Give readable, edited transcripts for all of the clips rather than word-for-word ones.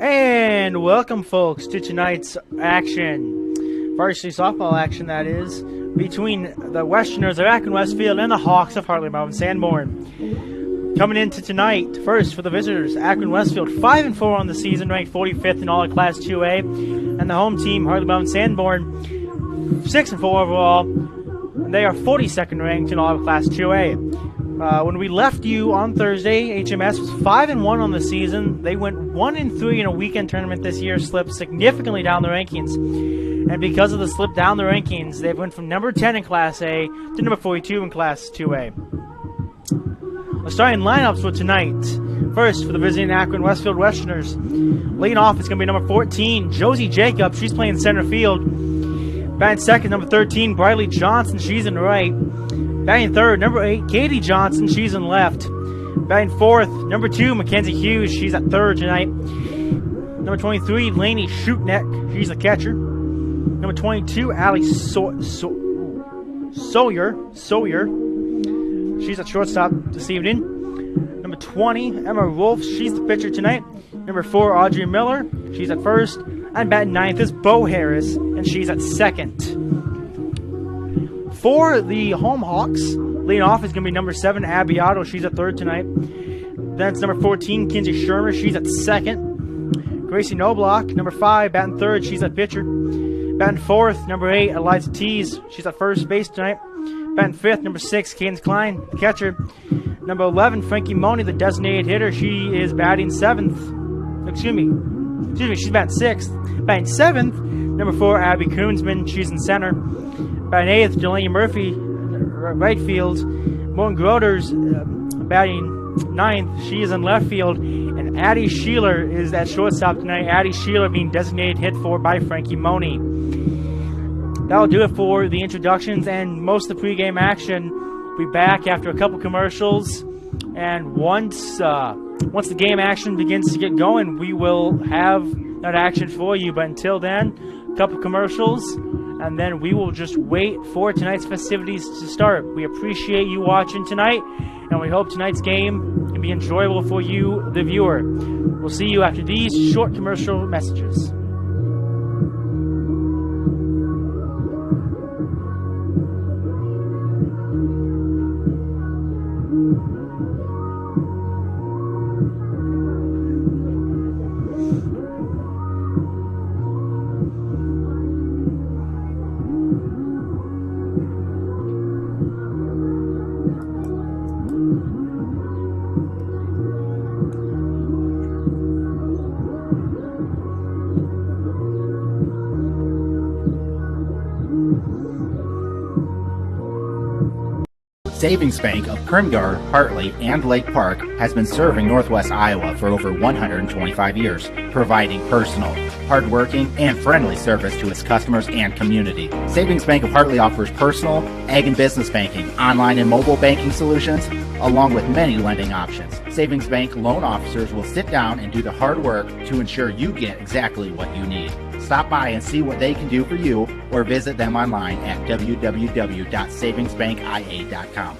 And welcome, folks, to tonight's action. Varsity softball action, that is, between the Westerners of Akron-Westfield and the Hawks of Hartley-Melvin-Sanborn. Coming into tonight, first for the visitors, Akron-Westfield, 5-4 on the season, ranked 45th in all of Class 2A. And the home team, Hartley-Melvin-Sanborn, 6-4 overall. And they are 42nd ranked in all of Class 2A. When we left you on Thursday, HMS was 5-1 on the season. They went 1-3 in a weekend tournament this year, slipped significantly down the rankings. And because of the slip down the rankings, they went from number 10 in Class A to number 42 in Class 2A. The starting lineups for tonight. First, for the visiting Akron-Westfield Westerners. Leading off is going to be number 14, Josie Jacobs. She's playing center field. Batting second, number 13, Briley Johnson. She's in right. Batting third, number 8, Katie Johnson. She's in left. Batting fourth, number 2, Mackenzie Hughes. She's at third tonight. Number 23, Lainey Shootneck. She's the catcher. Number 22, Allie Sawyer. She's at shortstop this evening. Number 20, Emma Wolf. She's the pitcher tonight. Number 4, Audrey Miller. She's at first. And batting ninth is Bo Harris, and she's at second. For the home Hawks, leading off is going to be number 7, Abby Otto. She's at third tonight. Then it's number 14, Kinsey Shermer. She's at second. Gracie Noblock, number 5, batting third. She's at pitcher. Batting fourth, number 8, Eliza Tees. She's at first base tonight. Batting fifth, number 6, Cadence Klein, the catcher. Number 11, Frankie Money, the designated hitter. She is batting seventh. Excuse me, she's batting sixth. Batting seventh, number 4, Abby Koonsman. She's in center. Batting eighth, Delaney Murphy, right field. Morton Groders batting ninth. She is in left field. And Addie Sheeler is at shortstop tonight. Addie Sheeler being designated hit for by Frankie Money. That'll do it for the introductions and most of the pregame action. We'll be back after a couple commercials. And once the game action begins to get going, we will have that action for you. But until then, a couple commercials, and then we will just wait for tonight's festivities to start. We appreciate you watching tonight, and we hope tonight's game can be enjoyable for you, the viewer. We'll see you after these short commercial messages. Savings Bank of Primgar, Hartley, and Lake Park has been serving Northwest Iowa for over 125 years, providing personal, hardworking, and friendly service to its customers and community. Savings Bank of Hartley offers personal, ag and business banking, online and mobile banking solutions, along with many lending options. Savings Bank loan officers will sit down and do the hard work to ensure you get exactly what you need. Stop by and see what they can do for you, or visit them online at www.savingsbankia.com.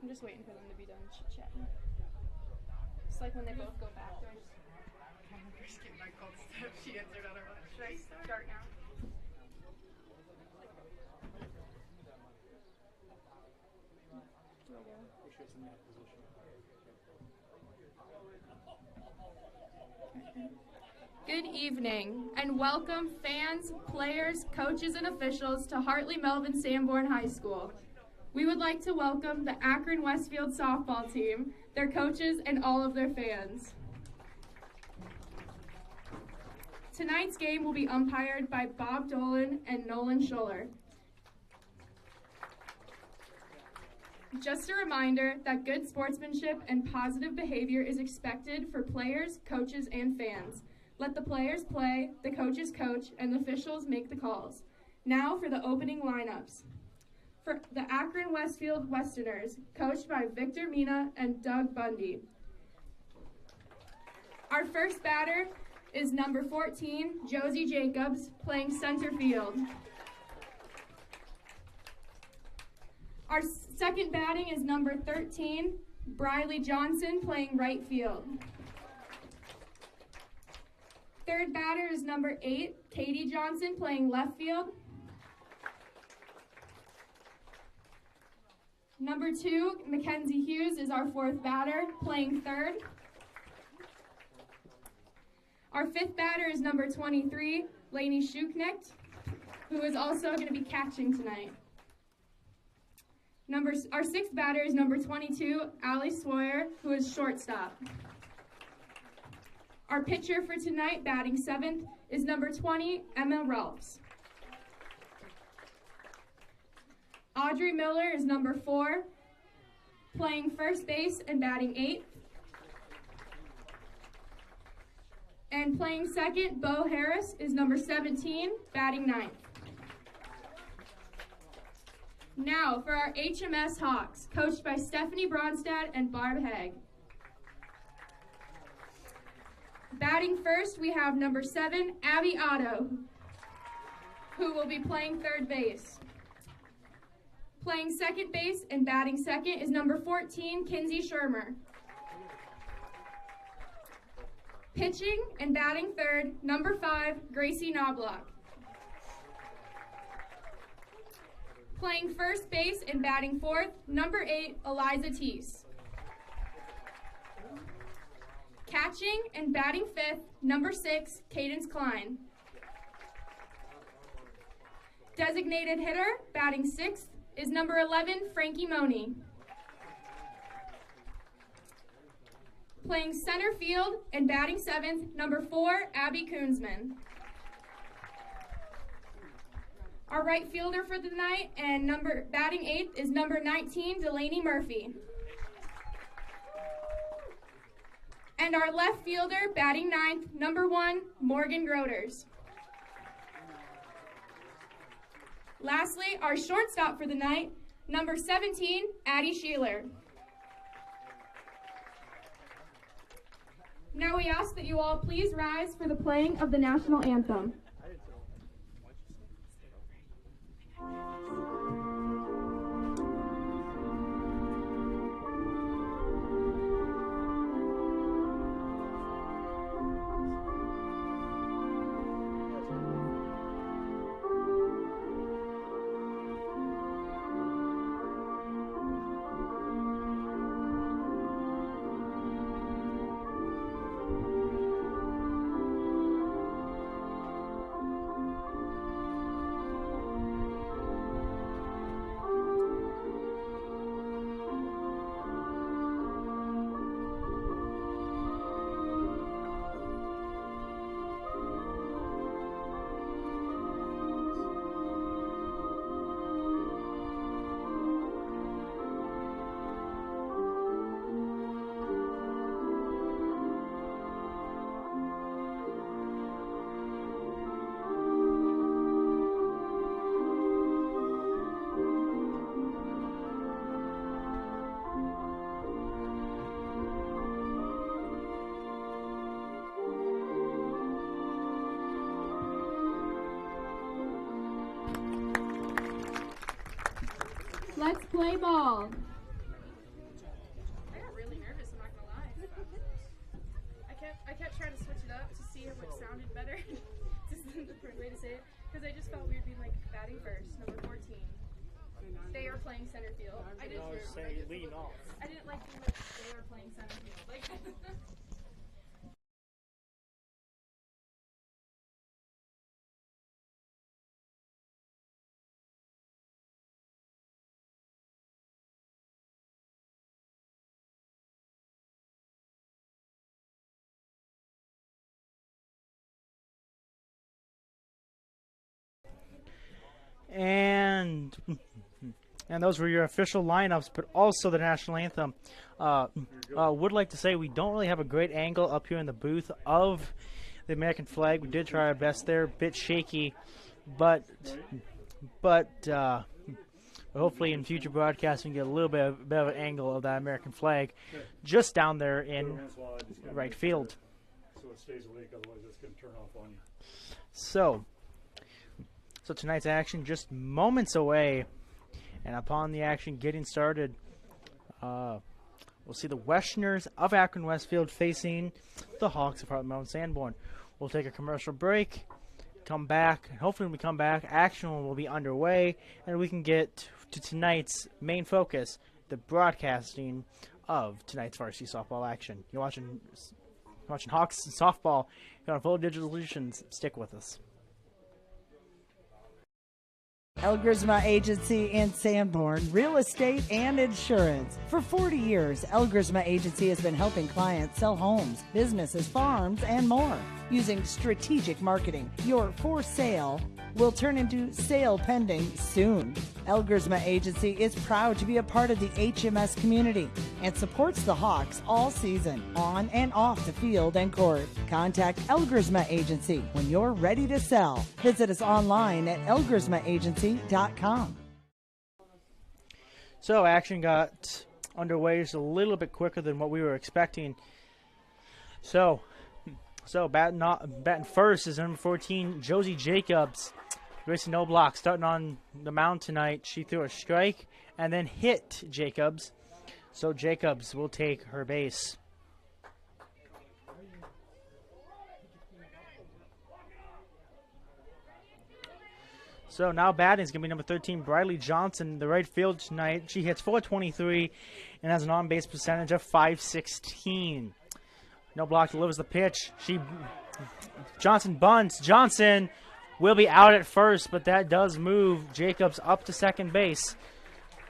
I'm just waiting for them to be done chit-chatting. It's like when they both go back. Just get my cold stuff. She answered otherwise. Should I start now? Do I go? Good evening and welcome fans, players, coaches, and officials to Hartley-Melvin-Sanborn High School. We would like to welcome the Akron-Westfield softball team, their coaches, and all of their fans. Tonight's game will be umpired by Bob Dolan and Nolan Schuller. Just a reminder that good sportsmanship and positive behavior is expected for players, coaches, and fans. Let the players play, the coaches coach, and the officials make the calls. Now for the opening lineups. For the Akron-Westfield Westerners, coached by Victor Mina and Doug Bundy. Our first batter is number 14, Josie Jacobs, playing center field. Our second batting is number 13, Briley Johnson, playing right field. Third batter is number 8, Katie Johnson, playing left field. Number 2, Mackenzie Hughes, is our fourth batter, playing third. Our fifth batter is number 23, Lainey Schuknecht, who is also going to be catching tonight. Our sixth batter is number 22, Allie Sawyer, who is shortstop. Our pitcher for tonight, batting seventh, is number 20, Emma Ralphs. Audrey Miller is number 4, playing first base and batting 8th. And playing second, Bo Harris, is number 17, batting 9th. Now for our HMS Hawks, coached by Stephanie Bronstad and Barb Haig. Batting first, we have number 7, Abby Otto, who will be playing third base. Playing second base and batting second is number 14, Kinsey Shermer. Pitching and batting third, number 5, Gracie Knobloch. Playing first base and batting fourth, number 8, Eliza Teese. Catching and batting fifth, number 6, Cadence Klein. Designated hitter, batting sixth, is number 11, Frankie Money. Playing center field and batting seventh, number 4, Abby Koonsman. Our right fielder for the night and batting eighth is number 19, Delaney Murphy. And our left fielder, batting ninth, number 1, Morgan Groders. Lastly, our shortstop for the night, number 17, Addie Sheeler. Now we ask that you all please rise for the playing of the national anthem. Let's play ball. I kept trying to switch it up to see which sounded better. This isn't the correct way to say it, because I just felt weird being like batting first, number 14. They are playing center field. I didn't say lean off. I didn't like being like they are playing center field. Like. And those were your official lineups, but also the national anthem. Would like to say we don't really have a great angle up here in the booth of the American flag. We did try our best there, a bit shaky, but hopefully in future broadcasts we can get a little bit of an angle of that American flag just down there in right field. So it stays awake, otherwise it's going to turn off on you. So tonight's action just moments away, and upon the action getting started, we'll see the Westerners of Akron-Westfield facing the Hawks of Hartley-Melvin-Sanborn. We'll take a commercial break, come back, and hopefully when we come back, action will be underway, and we can get to tonight's main focus, the broadcasting of tonight's varsity softball action. You're watching Hawks and softball. You're on Full Digital Solutions. Stick with us. Elgersma Agency in Sanborn, real estate and insurance. For 40 years, Elgersma Agency has been helping clients sell homes, businesses, farms, and more. Using strategic marketing, your for sale will turn into sale pending soon. Elgersma Agency is proud to be a part of the HMS community and supports the Hawks all season, on and off the field and court. Contact Elgersma Agency when you're ready to sell. Visit us online at elgersmaagency.com. So action got underway just a little bit quicker than what we were expecting. So batting first is number 14, Josie Jacobs. Gracie Knobloch starting on the mound tonight. She threw a strike and then hit Jacobs. So Jacobs will take her base. So now batting is going to be number 13, Briley Johnson, the right field tonight. She hits .423 and has an on-base percentage of .516. Knobloch delivers the pitch. Johnson bunts. Johnson will be out at first, but that does move Jacobs up to second base.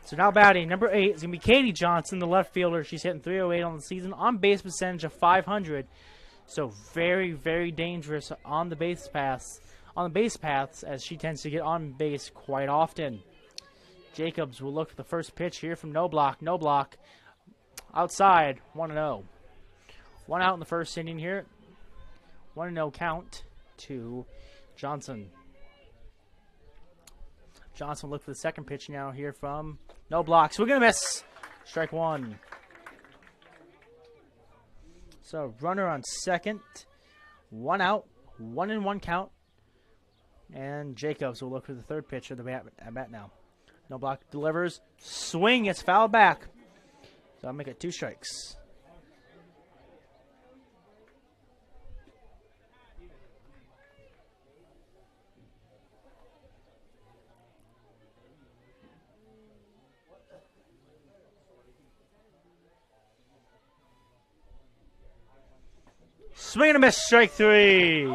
So now batting, number 8 is going to be Katie Johnson, the left fielder. She's hitting .308 on the season, on-base percentage of .500. So very, very dangerous on the base paths. As she tends to get on base quite often. Jacobs will look for the first pitch here from Knobloch. Knobloch outside, 1-0. One out in the first inning here. 1-0 count to Johnson. Johnson will look for the second pitch now here from Knobloch. So we're going to miss. Strike one. So runner on second. 1 out. 1-1 count. And Jacobs will look for the third pitch of the bat now. Knobloch delivers. Swing. It's fouled back. So I'll make it 2 strikes. Swing and a miss, strike 3.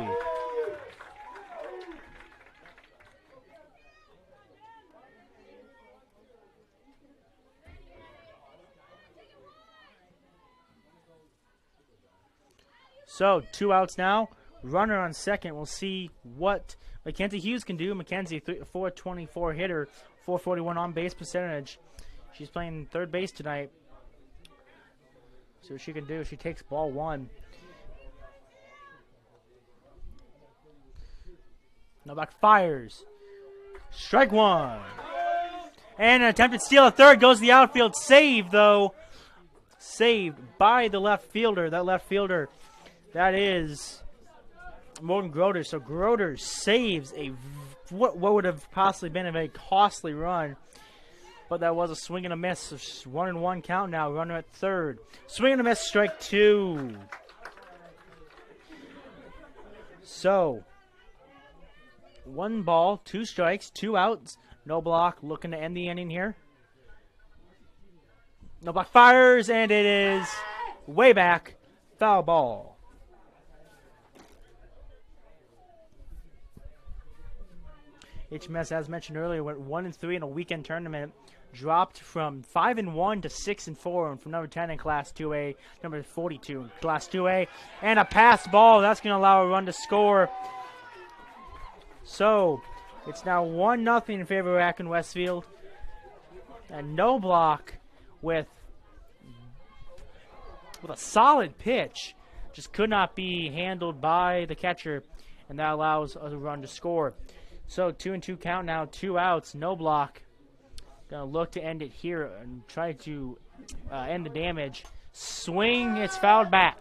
So 2 outs now. Runner on second. We'll see what Mackenzie Hughes can do. Mackenzie, .424 hitter, .441 on base percentage. She's playing third base tonight. See what she can do. She takes ball 1. Knobloch fires. Strike 1. And an attempted steal at third. Goes to the outfield. Save, though. Saved by the left fielder. That is Morgan Groder. So Groder saves what would have possibly been a very costly run. But that was a swing and a miss. So 1-1 count now. Runner at third. Swing and a miss. Strike 2. So, 1 ball, 2 strikes, 2 outs. No block, looking to end the inning here. No block, fires, and it is way back. Foul ball. HMS, as mentioned earlier, went 1-3 in a weekend tournament. Dropped from 5-1 to 6-4, and from number 10 in Class 2A, number 42 in Class 2A, and a pass ball. That's going to allow a run to score. So it's now 1-0 in favor of Akron-Westfield, and no block with a solid pitch. Just could not be handled by the catcher, and that allows a run to score. So 2-2 count now, 2 outs, no block. Gonna look to end it here and try to end the damage. Swing, it's fouled back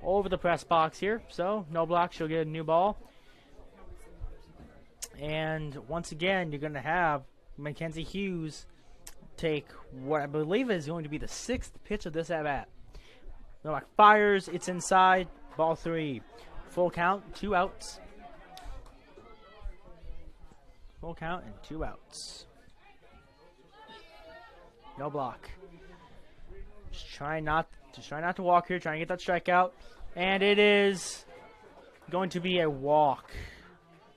over the press box here. So no block, she'll get a new ball. And once again, you're gonna have Mackenzie Hughes take what I believe is going to be the 6th pitch of this at bat. No block, fires, it's inside, ball 3. Full count, 2 outs. Full count and 2 outs. No block. Just try not to walk here. Trying to get that strikeout, and it is going to be a walk.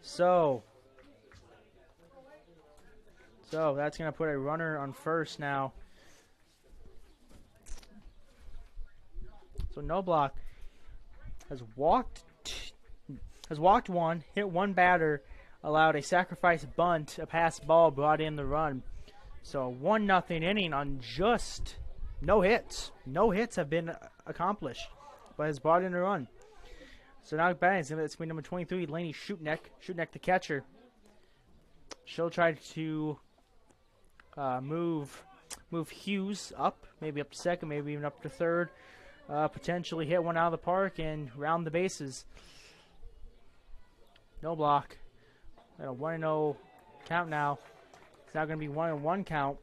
So that's going to put a runner on first now. So no block has walked 1, hit 1 batter, allowed a sacrifice bunt, a pass ball, brought in the run. So 1-0 inning on just no hits. No hits have been accomplished, but has brought in a run. So now batting it's going to be number 23, Lainey Shootneck. Shootneck, the catcher. She'll try to move Hughes up, maybe up to second, maybe even up to third. Potentially hit one out of the park and round the bases. No block. Got a 1-0 count now. It's now going to be 1-1 count.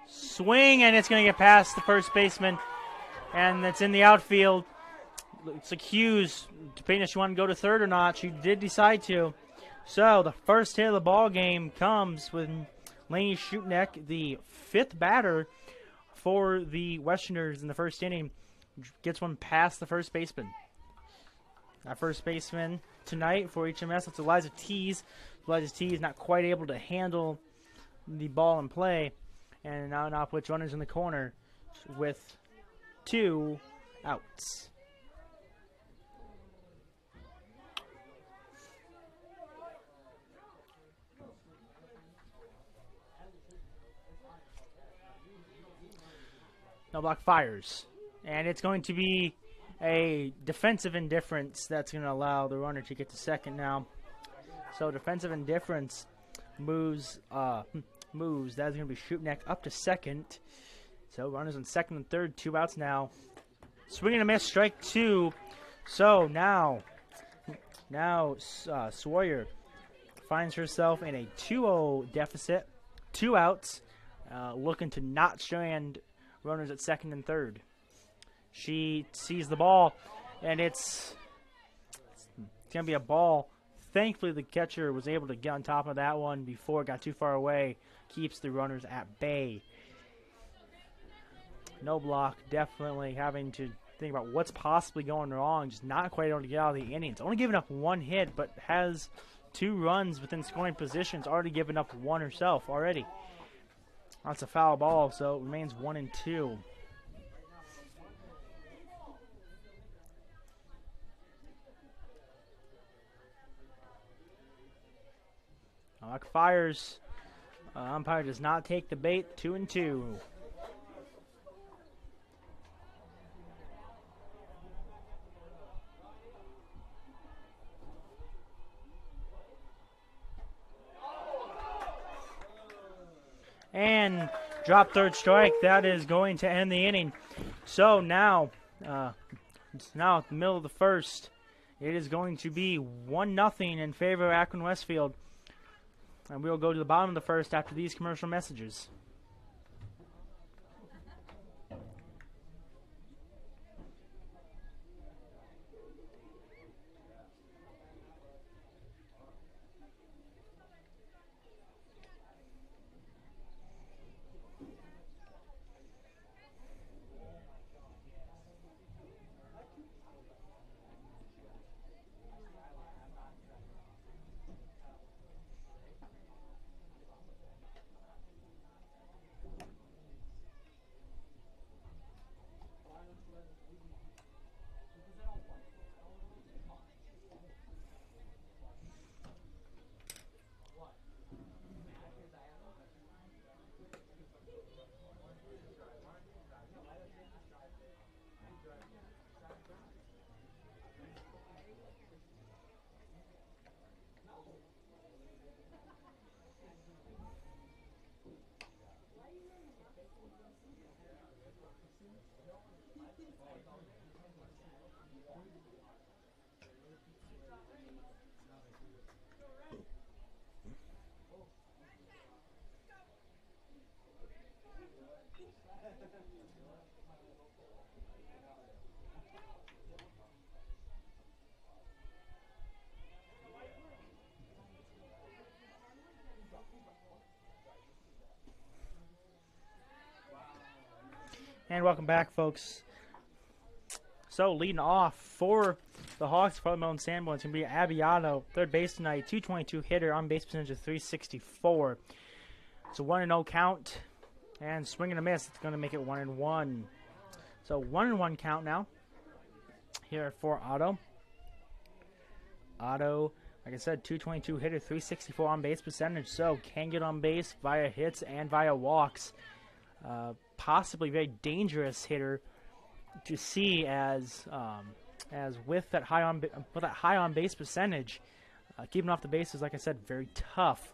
Swing, and it's going to get past the first baseman, and it's in the outfield. It's like Hughes, depending if she wanted to go to third or not. She did decide to. So the first hit of the ball game comes with Lainey Shootneck, the 5th batter for the Westerners in the first inning. Gets one past the first baseman. Our first baseman tonight for HMS, it's Eliza Tees. Eliza Tees not quite able to handle the ball in play. And now puts runners in the corner with 2 outs. No block, fires. And it's going to be a defensive indifference that's going to allow the runner to get to second now. So defensive indifference moves. That's going to be Shootneck up to second. So runners on second and third, 2 outs now. Swing and a miss, strike 2. So now Sawyer finds herself in a 2-0 deficit, 2 outs, looking to not strand runners at second and third. She sees the ball, and it's going to be a ball. Thankfully, the catcher was able to get on top of that one before it got too far away. Keeps the runners at bay. No block, definitely having to think about what's possibly going wrong. Just not quite able to get out of the innings. Only giving up 1 hit, but has 2 runs within scoring positions. Already given up 1 herself already. That's a foul ball, so it remains 1-2. Luck fires. Umpire does not take the bait. 2-2. And drop third strike. That is going to end the inning. So now, it's now at the middle of the first, It is going to be 1-0 in favor of Akron-Westfield. And we'll go to the bottom of the first after these commercial messages. And welcome back, folks. So leading off for the Hawks, Hartley-Melvin-Sanborn, it's going to be Abbiato, third base tonight, 222 hitter, on base percentage of 364. It's a 1-0 count, and swing and a miss. It's going to make it 1-1. So 1-1 count now here for Otto. Otto, like I said, 222 hitter, 364 on base percentage, so can get on base via hits and via walks. Possibly very dangerous hitter to see as with that high on base percentage, keeping off the bases, like I said, very tough.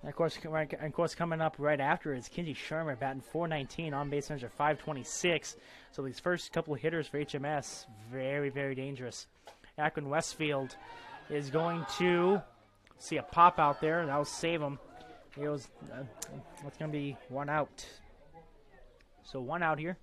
And of course, coming up right after is Kinsey Shermer batting .419 on base percentage of 526. So these first couple of hitters for HMS, very, very dangerous. Akron-Westfield is going to see a pop out there. That'll save him. It's going to be 1 out. So 1 out here.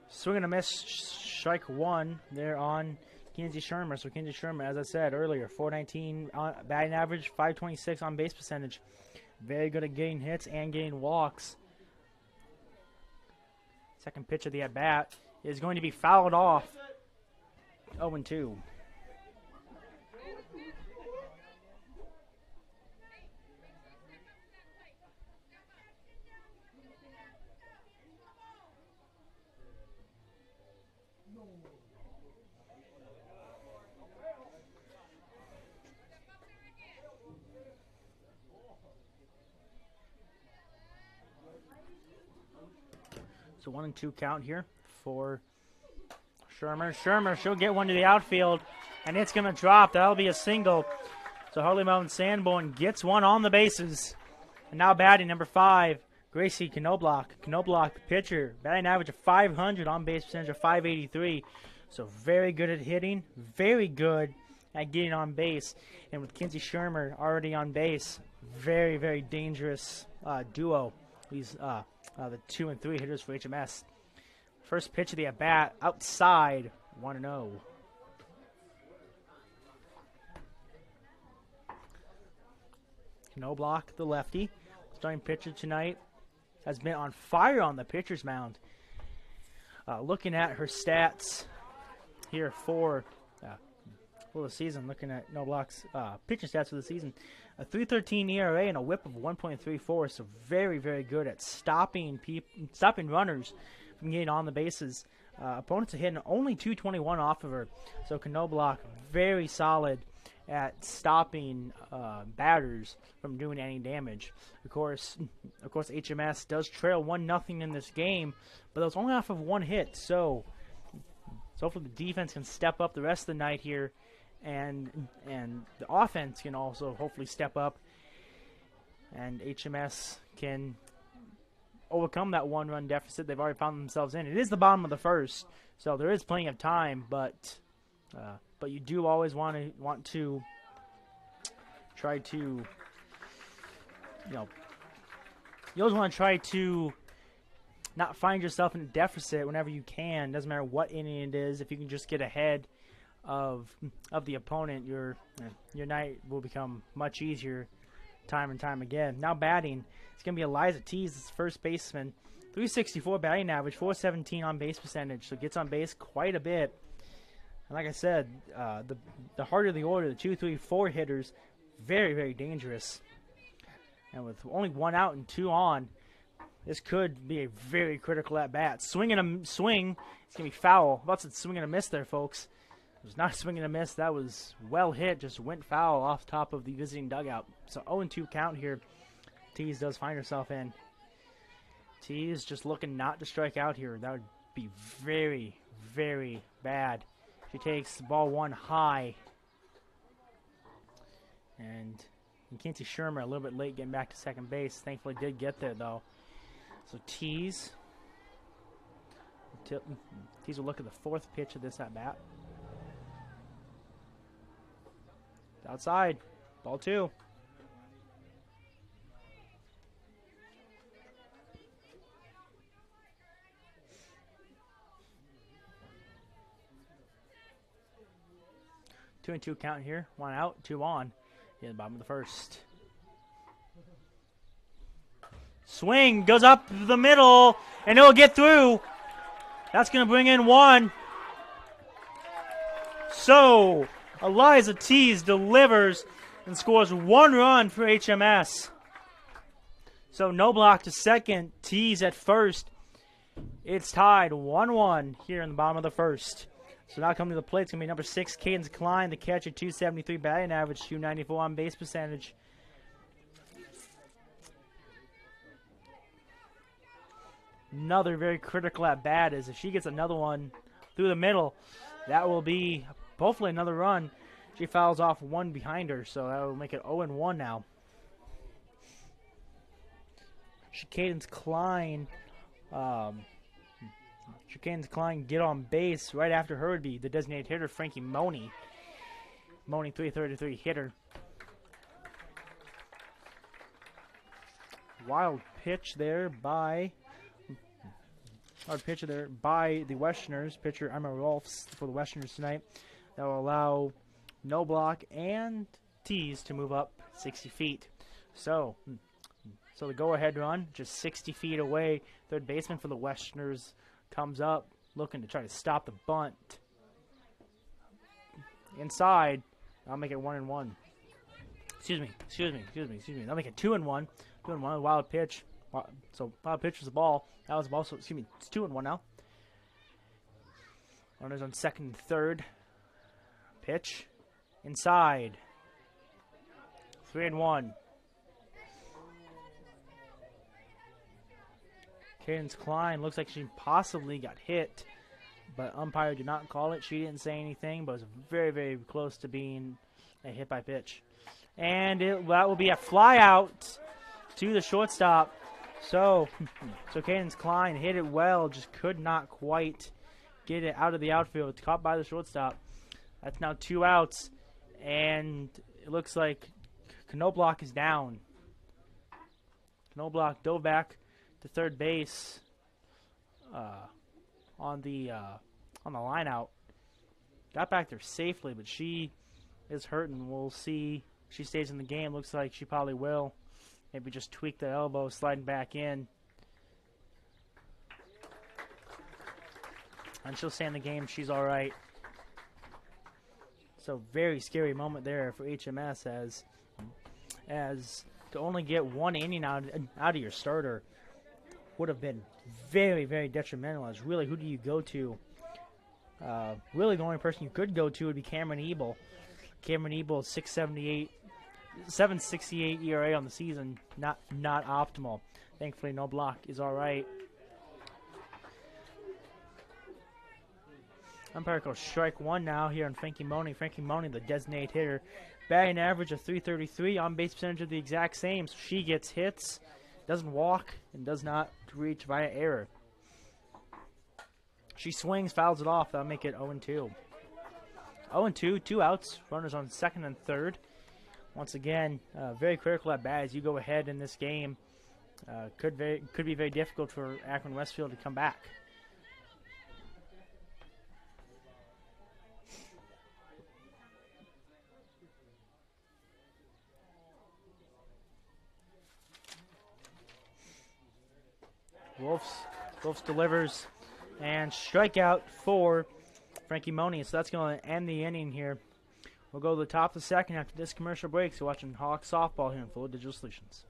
Swing and a miss, strike 1 there on Kinsey Shermer. So Kinsey Shermer, as I said earlier, .419 batting average, 526 on base percentage. Very good at getting hits and getting walks. Second pitch of the at-bat is going to be fouled off. 0-2. So 1-2 count here for Shermer. Shermer, she'll get one to the outfield, and it's going to drop. That'll be a single. So Hartley-Melvin-Sanborn gets one on the bases. And now batting number 5, Gracie Knobloch. Knobloch, the pitcher, batting average of 500, on base percentage of 583. So very good at hitting, very good at getting on base. And with Kinsey Shermer already on base, very, very dangerous duo. These the 2 and 3 hitters for HMS. First pitch of the at-bat, outside, 1-0. Knobloch, the lefty, starting pitcher tonight, has been on fire on the pitcher's mound. Looking at her stats here for the season, looking at Knobloch's pitching stats for the season, a 3.13 ERA and a WHIP of 1.34. So very, very good at stopping runners from getting on the bases. Opponents are hitting only 221 off of her. So Knobloch very solid at stopping batters from doing any damage. Of course, HMS does trail 1-0 in this game, but that was only off of 1 hit. So So hopefully the defense can step up the rest of the night here, and the offense can also hopefully step up, and HMS can overcome that one-run deficit they've already found themselves in. It is the bottom of the first, so there is plenty of time, but you do always want to try to, you always want to try to not find yourself in a deficit whenever you can. Doesn't matter what inning it is. If you can just get ahead of the opponent, your night will become much easier time and time again. Now batting, it's going to be Eliza Tees, this first baseman. 364 batting average, 417 on base percentage, so gets on base quite a bit. And like I said, the harder the order, the 2, 3, 4 hitters, very, very dangerous. And with only 1 out and 2 on, this could be a very critical at-bat. Swing, it's going to be foul. That's a swing and a miss there, folks. It was not a swing and a miss. That was well hit, just went foul off top of the visiting dugout. So 0-2 count here. Tees does find herself in. Tees just looking not to strike out here. That would be very, very bad. She takes the ball 1 high. And Mackenzie Shermer a little bit late getting back to second base. Thankfully did get there, though. So Tees will look at the 4th pitch of this at-bat. Outside. Ball 2. Two and 2 count here. 1 out, 2 on. In the bottom of the first. Swing goes up the middle, and it'll get through. That's going to bring in 1. So Eliza Tees delivers and scores 1 run for HMS. So Knobloch to second, Tees at first. It's tied 1-1 here in the bottom of the first. So now coming to the plate, it's going to be number 6, Cadence Klein, the catcher, 273 batting average, 294 on base percentage. Another very critical at bat is if she gets another one through the middle, that will be hopefully another run. She fouls off 1 behind her, so that will make it 0-1 now. Cadence Klein get on base. Right after her would be the designated hitter, Frankie Money. Money, 333 hitter. Wild pitch there by the Westerners. Pitcher Emma Rolfs for the Westerners tonight. That will allow Knobloch and Tees to move up 60 feet. So the go-ahead run, just 60 feet away. Third baseman for the Westerners comes up, looking to try to stop the bunt. Inside, I'll make it 1-1. Excuse me. I'll make it 2-1. 2-1, wild pitch. So wild pitch was the ball. That was the ball, so it's 2-1 now. Runners on second and third. Pitch. Inside. 3-1. Cadence Klein looks like she possibly got hit, but umpire did not call it. She didn't say anything, but it was very, very close to being a hit by pitch. And that will be a fly out to the shortstop. So Cadence Klein hit it well, just could not quite get it out of the outfield. It's caught by the shortstop. That's now 2 outs, and it looks like Knobloch is down. Knobloch dove back to third base on the line out. Got back there safely, but she is hurting. We'll see if she stays in the game. Looks like she probably will. Maybe just tweak the elbow, sliding back in. And she'll stay in the game. She's all right. So very scary moment there for HMS as to only get 1 inning out of your starter would have been very, very detrimental. As really, who do you go to? Really, the only person you could go to would be Cameron Ebel. Cameron Ebel, 7.68 ERA on the season, not optimal. Thankfully, Knobloch is all right. Umpire calls strike one now here on Frankie Money. Frankie Money, the designated hitter. Batting average of .333. On base percentage of the exact same. So she gets hits, doesn't walk, and does not reach via error. She swings, fouls it off. That'll make it 0-2. 0-2, 2 outs. Runners on second and third. Once again, very critical at bat as you go ahead in this game. Could be very difficult for Akron-Westfield to come back. Wolves delivers, and strikeout for Frankie Money. So that's going to end the inning here. We'll go to the top of the second after this commercial break. So watching Hawks softball here in Full Digital Solutions.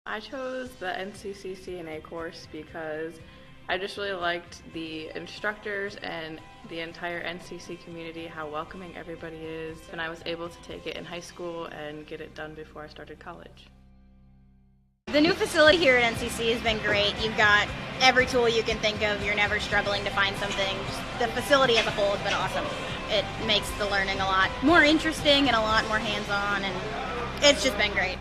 I chose the NCC CNA course because I just really liked the instructors and the entire NCC community, how welcoming everybody is. And I was able to take it in high school and get it done before I started college. The new facility here at NCC has been great. You've got every tool you can think of. You're never struggling to find something. Just the facility as a whole has been awesome. It makes the learning a lot more interesting and a lot more hands-on, and it's just been great.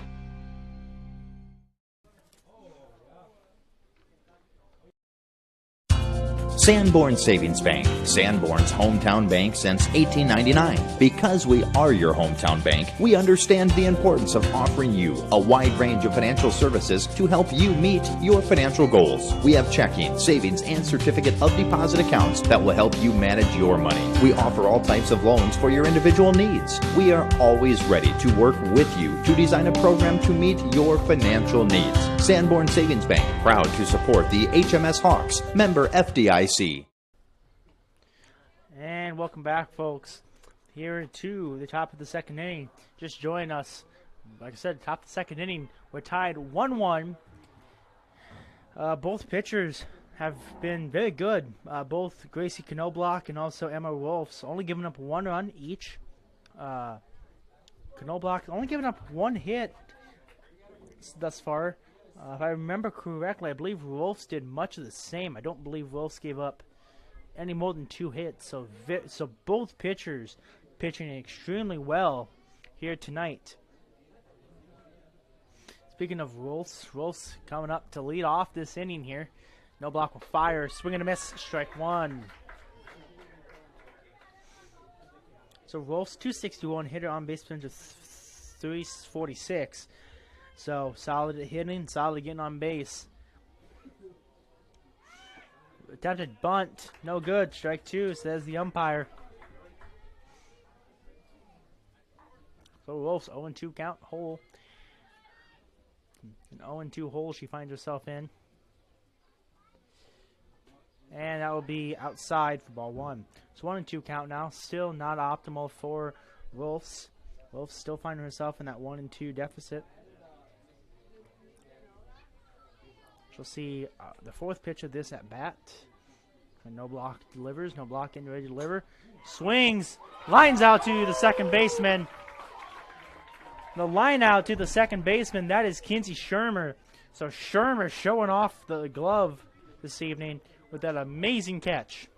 Sanborn Savings Bank, Sanborn's hometown bank since 1899. Because we are your hometown bank, we understand the importance of offering you a wide range of financial services to help you meet your financial goals. We have checking, savings, and certificate of deposit accounts that will help you manage your money. We offer all types of loans for your individual needs. We are always ready to work with you to design a program to meet your financial needs. Sanborn Savings Bank, proud to support the HMS Hawks, member FDIC. And welcome back, folks. Here to the top of the second inning. Just join us. Like I said, top of the second inning. We're tied 1-1. Both pitchers have been very good. Both Gracie Knobloch and also Emma Wolfs only giving up 1 run each. Knobloch only giving up 1 hit thus far. If I remember correctly, I believe Wolfs did much of the same. I don't believe Wolfs gave up any more than 2 hits. So both pitchers pitching extremely well here tonight. Speaking of Wolfs coming up to lead off this inning here. No block will fire. Swing and a miss. Strike 1. So Wolfs 261, hitter on base percentage of 346. So solid at hitting, solid getting on base. Attempted bunt, no good. Strike 2, says the umpire. So Wolf's 0-2 count hole. An 0-2 hole she finds herself in. And that will be outside for ball 1. So 1-2 count now. Still not optimal for Wolf's. Wolf's still finding herself in that 1-2 deficit. She'll see the 4th pitch of this at bat. And no block delivers. No block getting ready to deliver. Swings. Lines out to the second baseman. The line out to the second baseman, that is Kinsey Shermer. So Shermer showing off the glove this evening with that amazing catch.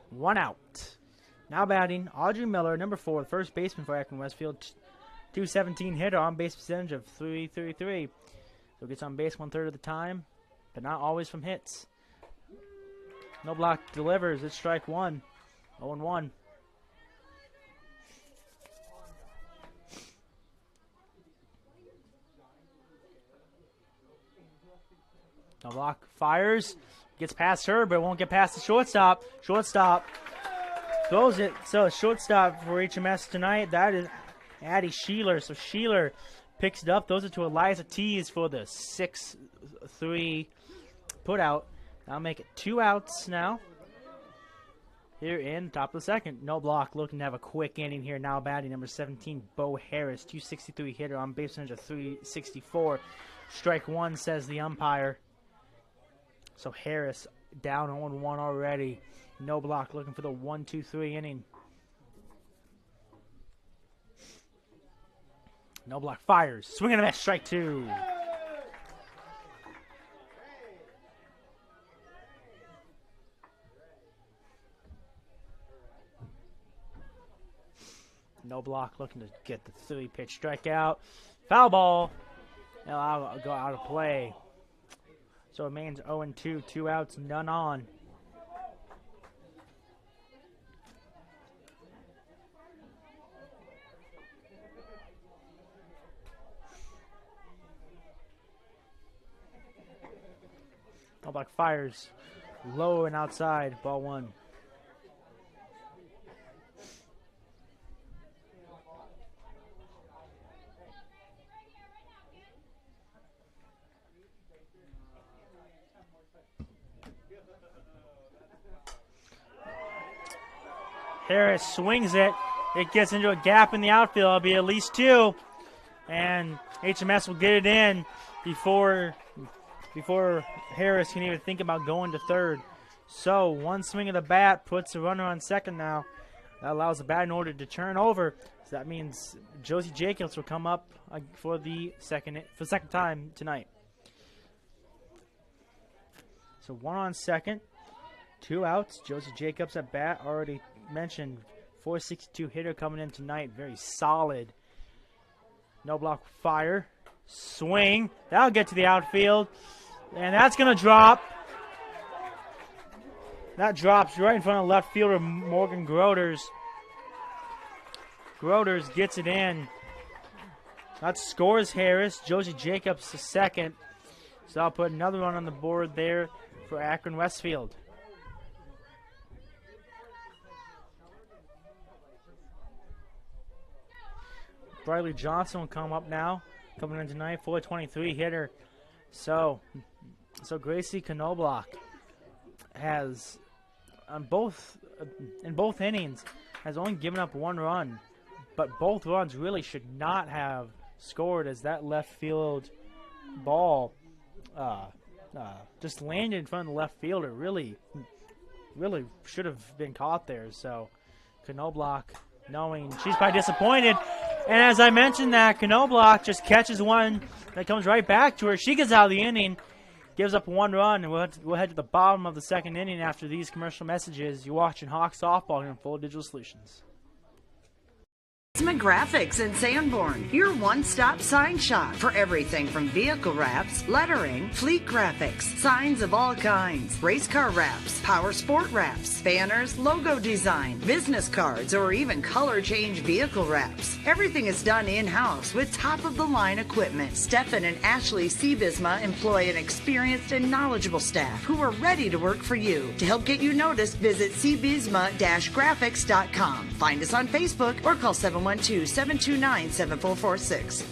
1 out. Now batting, Audrey Miller, number 4, first baseman for Akron-Westfield. 217 hitter, on base percentage of 333. So gets on base 1/3 of the time, but not always from hits. No block delivers. It's strike 1. 0-1. No block fires. Gets past her, but won't get past the shortstop. Shortstop throws it. So shortstop for HMS tonight, that is Addie Sheeler. So Sheeler picks it up, throws it to Eliza Tees for the 6-3 put out. That'll make it 2 outs now. Here in the top of the second. No block, looking to have a quick inning here. Now batting number 17, Bo Harris. 263 hitter, on base percentage of 364. Strike 1, says the umpire. So Harris down 0-1 already. No block, looking for the 1-2-3 inning. No block fires. Swing and a miss. Strike 2. No block, looking to get the 3-pitch strikeout. Foul ball. Now I'll go out of play. So it remains 0-2, 2 outs, none on. No block fires. Low and outside, ball 1. Harris swings it. It gets into a gap in the outfield. It'll be at least 2. And HMS will get it in before Harris can even think about going to third. So one swing of the bat puts a runner on second now. That allows the batting order to turn over. So that means Josie Jacobs will come up for the second time tonight. So 1 on second, 2 outs. Josie Jacobs at bat. Already mentioned, 462 hitter coming in tonight. Very solid. No block fire. Swing. That'll get to the outfield. And that's going to drop. That drops right in front of left fielder Morgan Groders. Groders gets it in. That scores Harris. Josie Jacobs to second. So I'll put another one on the board there for Akron-Westfield. Briley Johnson will come up now. Coming in tonight, 423 hitter. So Gracie Knobloch has in both innings has only given up 1 run, but both runs really should not have scored, as that left field ball just landed in front of the left fielder. Really should have been caught there. So Knobloch, knowing she's probably disappointed. And as I mentioned, that Knobloch just catches one that comes right back to her. She gets out of the inning, gives up 1 run, and we'll head to the bottom of the second inning after these commercial messages. You're watching Hawk Softball here on Full Digital Solutions. Graphics in Sanborn, your one-stop sign shop for everything from vehicle wraps, lettering, fleet graphics, signs of all kinds, race car wraps, power sport wraps, banners, logo design, business cards, or even color change vehicle wraps. Everything is done in-house with top-of-the-line equipment. Stefan and Ashley Seabisma employ an experienced and knowledgeable staff who are ready to work for you. To help get you noticed, visit cbisma-graphics.com. Find us on Facebook or call 712-729-7446.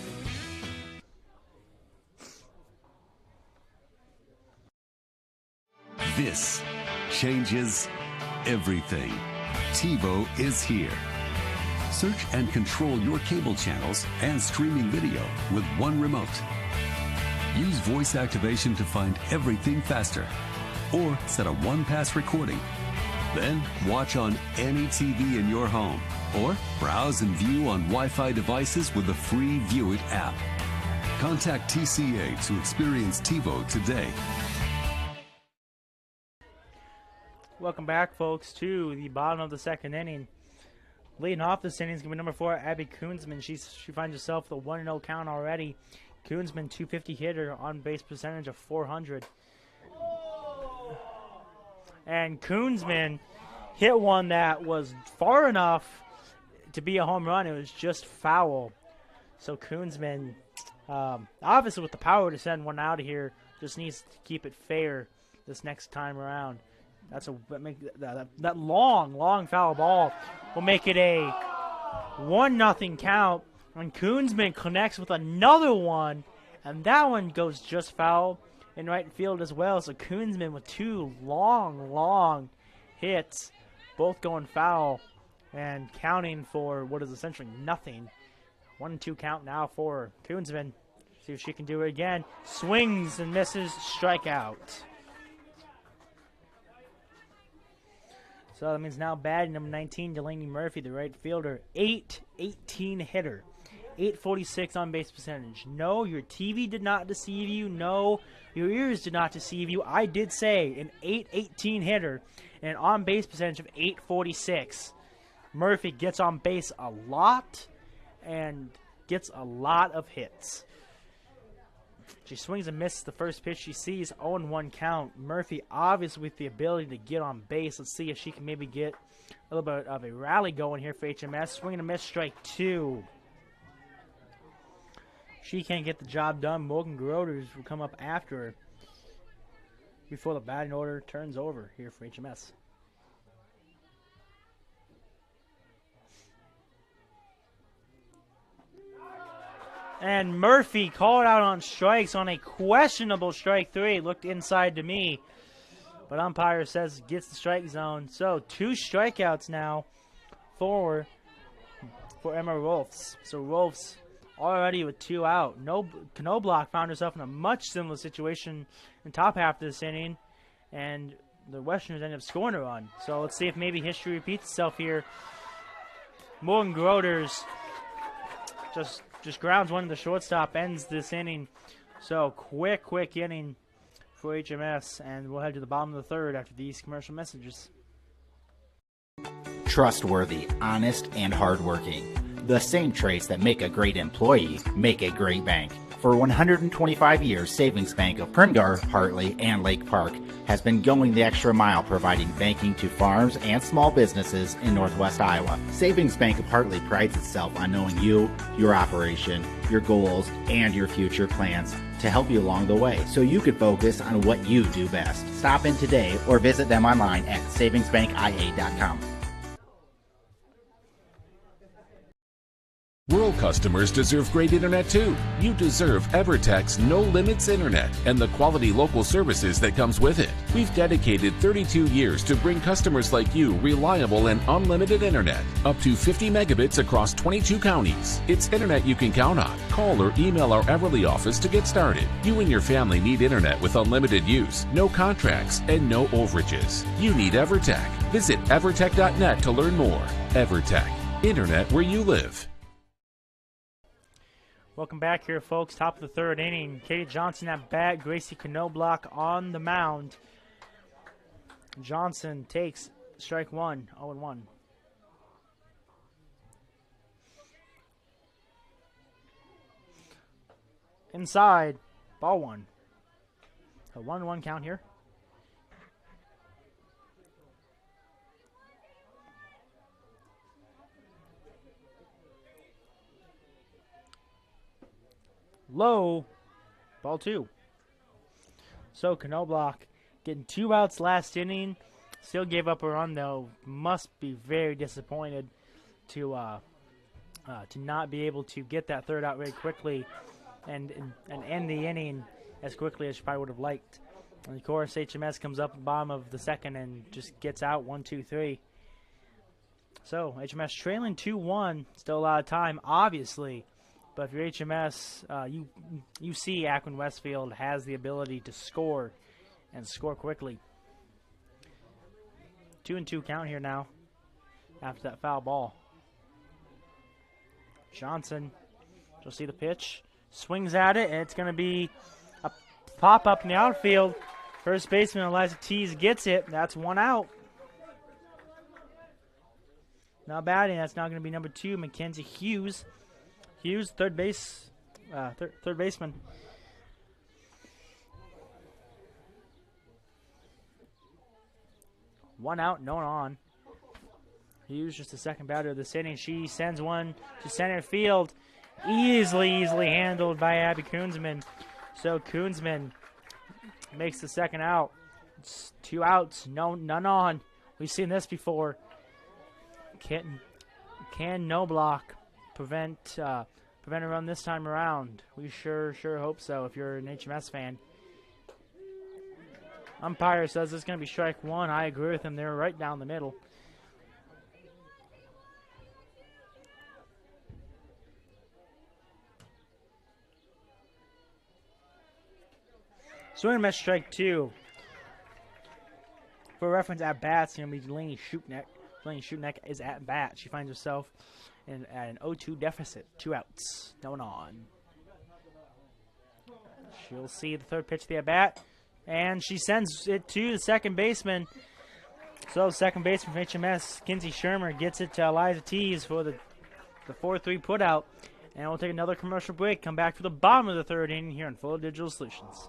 This changes everything. TiVo is here. Search and control your cable channels and streaming video with one remote. Use voice activation to find everything faster, or set a one-pass recording. Then watch on any TV in your home, or browse and view on Wi-Fi devices with the free View It app. Contact TCA to experience TiVo today. Welcome back, folks, to the bottom of the second inning. Leading off this inning is going to be number 4, Abby Koonsman. She finds herself with a 1-0 count already. Koonsman, 250 hitter, on base percentage of 400. And Koonsman hit one that was far enough to be a home run. It was just foul. So Koonsman, obviously with the power to send one out of here, just needs to keep it fair this next time around. That long foul ball will make it a 1-0 count. And Koonsman connects with another one, and that one goes just foul in right field as well. So Koonsman with 2 long hits, both going foul and counting for what is essentially nothing. 1-2 count now for Koonsman. See if she can do it again. Swings and misses, strikeout. So that means now batting number 19, Delaney Murphy, the right fielder, 8-18 hitter, 846 on base percentage. No, your TV did not deceive you. No, your ears did not deceive you. I did say an 8-18 hitter and an on base percentage of 846. Murphy gets on base a lot and gets a lot of hits. She swings and misses the first pitch she sees, 0-1 count. Murphy obviously with the ability to get on base. Let's see if she can maybe get a little bit of a rally going here for HMS. Swing and a miss, strike 2. She can't get the job done. Morgan Groders will come up after her before the batting order turns over here for HMS. And Murphy called out on strikes on a questionable strike 3. Looked inside to me, but umpire says gets the strike zone. So 2 strikeouts now for Emma Rolfs. So Rolfs already with 2 out. Knobloch found herself in a much similar situation in the top half of this inning, and the Westerners ended up scoring a run. So let's see if maybe history repeats itself here. Morgan Groders just grounds one to the shortstop, ends this inning. So quick inning for HMS, and we'll head to the bottom of the 3rd after these commercial messages. Trustworthy, honest, and hardworking. The same traits that make a great employee make a great bank. For 125 years, Savings Bank of Primgar, Hartley, and Lake Park has been going the extra mile providing banking to farms and small businesses in Northwest Iowa. Savings Bank of Hartley prides itself on knowing you, your operation, your goals, and your future plans to help you along the way so you can focus on what you do best. Stop in today or visit them online at savingsbankia.com. Rural customers deserve great internet too. You deserve EverTech's no limits internet and the quality local services that comes with it. We've dedicated 32 years to bring customers like you reliable and unlimited internet, up to 50 megabits across 22 counties. It's internet you can count on. Call or email our Everly office to get started. You and your family need internet with unlimited use, no contracts, and no overages. You need EverTech. Visit evertech.net to learn more. EverTech, internet where you live. Welcome back here, folks. Top of the 3rd inning. Katie Johnson at bat. Gracie Knobloch on the mound. Johnson takes strike 1, 0-1. Inside, ball 1. A 1-1 count here. Low, ball 2. So Knobloch getting 2 outs last inning. Still gave up a run though. Must be very disappointed to not be able to get that 3rd out very quickly and end the inning as quickly as she probably would have liked. And of course, HMS comes up at the bottom of the 2nd and just gets out 1, 2, 3. So HMS trailing 2-1. Still a lot of time, obviously. But if you're HMS, you see Akron-Westfield has the ability to score and score quickly. 2-2 count here now after that foul ball. Johnson, you'll see the pitch, swings at it, and it's going to be a pop-up in the outfield. First baseman Eliza Tees gets it. That's 1 out. Not batting. That's now going to be number 2, Mackenzie Hughes. Hughes, third baseman. One out, no one on. Hughes just the second batter of this inning. She sends one to center field. Easily handled by Abby Koonsman. So Koonsman makes the 2nd out. It's 2 outs, none on. We've seen this before. Can Knobloch prevent a run this time around? We sure hope so if you're an HMS fan. Umpire says it's going to be strike 1. I agree with him. They're right down the middle. Swing and miss, strike 2. For reference, at bats, it's going to be Delaney Shootneck. Delaney Shootneck is at bat. She finds herself at an 0-2 deficit. 2 outs. No one on. She'll see the 3rd pitch of the at bat. And she sends it to the second baseman. So second baseman from HMS, Kinsey Shermer, gets it to Eliza Tees for the 4-3 put out. And we'll take another commercial break. Come back for the bottom of the third inning here on Full Digital Solutions.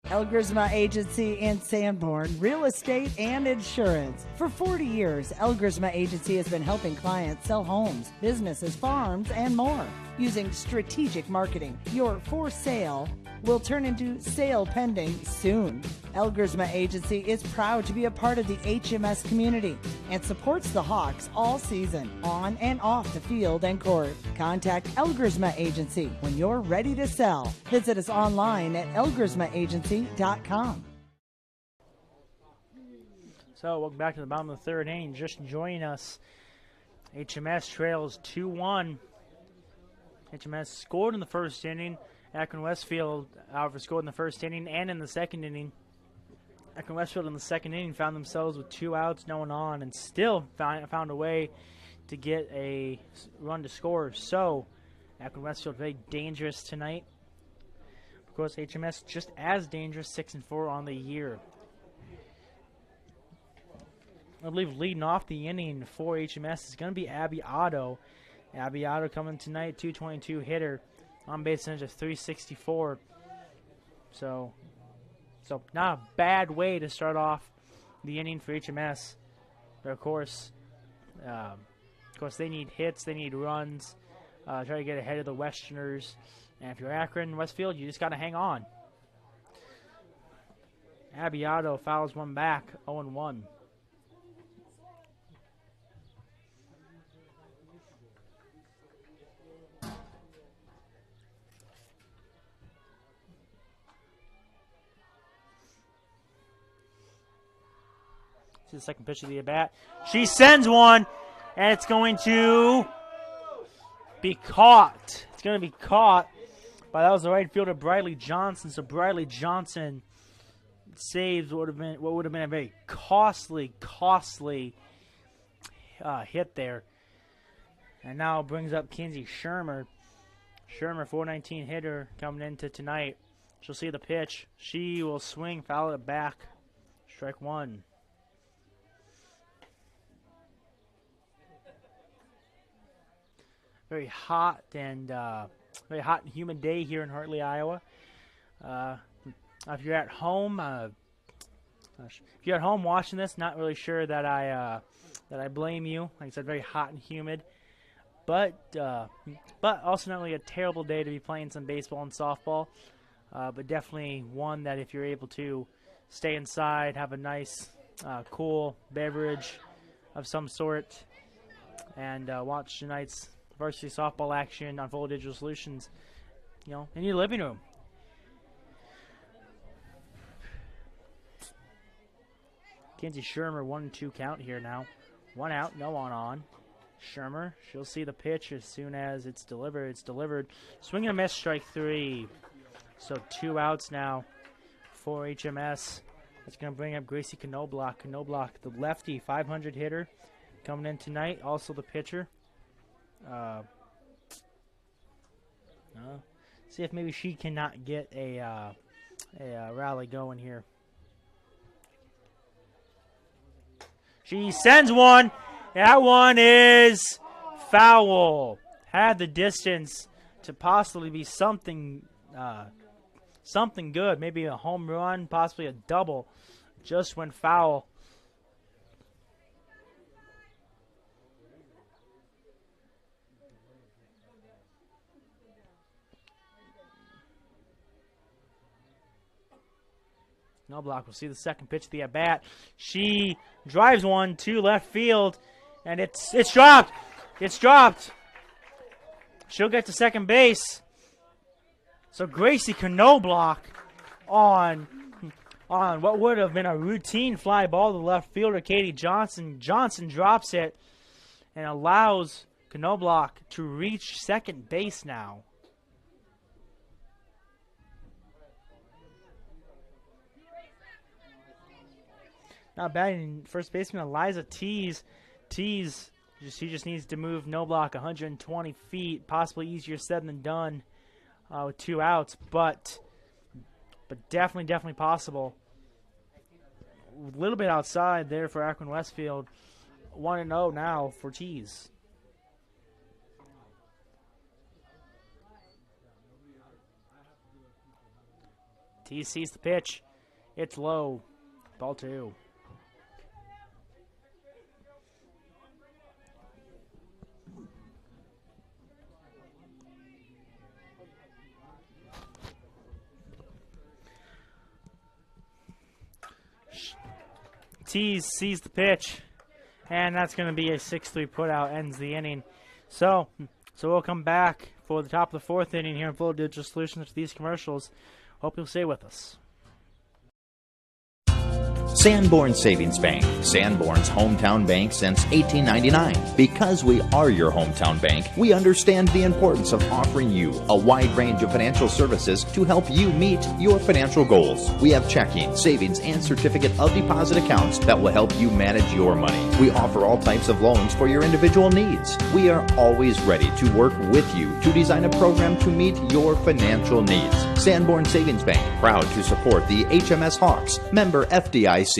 Elgersma Agency in Sanborn, real estate and insurance. For 40 years, Elgersma Agency has been helping clients sell homes, businesses, farms, and more. Using strategic marketing, your for sale will turn into sale pending soon. Elgersma Agency is proud to be a part of the HMS community and supports the Hawks all season, on and off the field and court. Contact Elgersma Agency when you're ready to sell. Visit us online at elgersmaagency.com. So welcome back to the bottom of the third inning. Just joining us, HMS trails 2-1. HMS scored in the first inning. Akron-Westfield, however, scored in the first inning and in the second inning. Akron-Westfield in the second inning found themselves with 2 outs, no one on, and still found a way to get a run to score. So Akron-Westfield very dangerous tonight. Of course, HMS just as dangerous, 6-4 on the year. I believe leading off the inning for HMS is going to be Abby Otto. Abby Otto coming tonight, 222 hitter, on base percentage of 364. So not a bad way to start off the inning for HMS. But of course, they need hits, they need runs, try to get ahead of the Westerners. And if you're Akron-Westfield, you just got to hang on. Abby Otto fouls one back, 0-1. See the second pitch of the at-bat. She sends one, and it's going to be caught. It's going to be caught, but that was the right fielder, Briley Johnson. So Briley Johnson saves what would have been a very costly hit there. And now brings up Kinsey Shermer. Shermer, 419 hitter coming into tonight. She'll see the pitch. She will swing, foul it back. Strike one. Very hot and humid day here in Hartley, Iowa. If you're at home, watching this, not really sure that I blame you. Like I said, very hot and humid, but also not really a terrible day to be playing some baseball and softball. But definitely one that if you're able to stay inside, have a nice cool beverage of some sort, and watch tonight's varsity softball action on Full Digital Solutions, in your living room. Kinsey Shermer, 1-2 count here now. 1 out, no one on. Shermer, she'll see the pitch as soon as it's delivered. It's delivered. Swing and a miss, strike 3. So 2 outs now for HMS. That's going to bring up Gracie Knobloch. Knobloch, the lefty, 500 hitter, coming in tonight. Also the pitcher. See if maybe she cannot get a rally going here. She sends one. That one is foul. Had the distance to possibly be something good. Maybe a home run, possibly a double. Just went foul. Knobloch will see the second pitch of the at-bat. She drives one to left field, and it's dropped. It's dropped. She'll get to second base. So Gracie Knobloch on what would have been a routine fly ball to the left fielder, Katie Johnson. Johnson drops it and allows Knobloch to reach second base now. Not bad. First baseman Eliza Tees. He just needs to move Knobloch 120 feet. Possibly easier said than done with 2 outs, but definitely possible. little bit outside there for Akron-Westfield. 1-0 now for Tees. Tees sees the pitch. It's low. Ball 2. Tees sees the pitch, and that's going to be a 6-3 putout, ends the inning. So we'll come back for the top of the 4th inning here in Full Digital Solutions for these commercials. Hope you'll stay with us. Sanborn Savings Bank, Sanborn's hometown bank since 1899. Because we are your hometown bank, we understand the importance of offering you a wide range of financial services to help you meet your financial goals. We have checking, savings, and certificate of deposit accounts that will help you manage your money. We offer all types of loans for your individual needs. We are always ready to work with you to design a program to meet your financial needs. Sanborn Savings Bank, proud to support the HMS Hawks, member FDIC.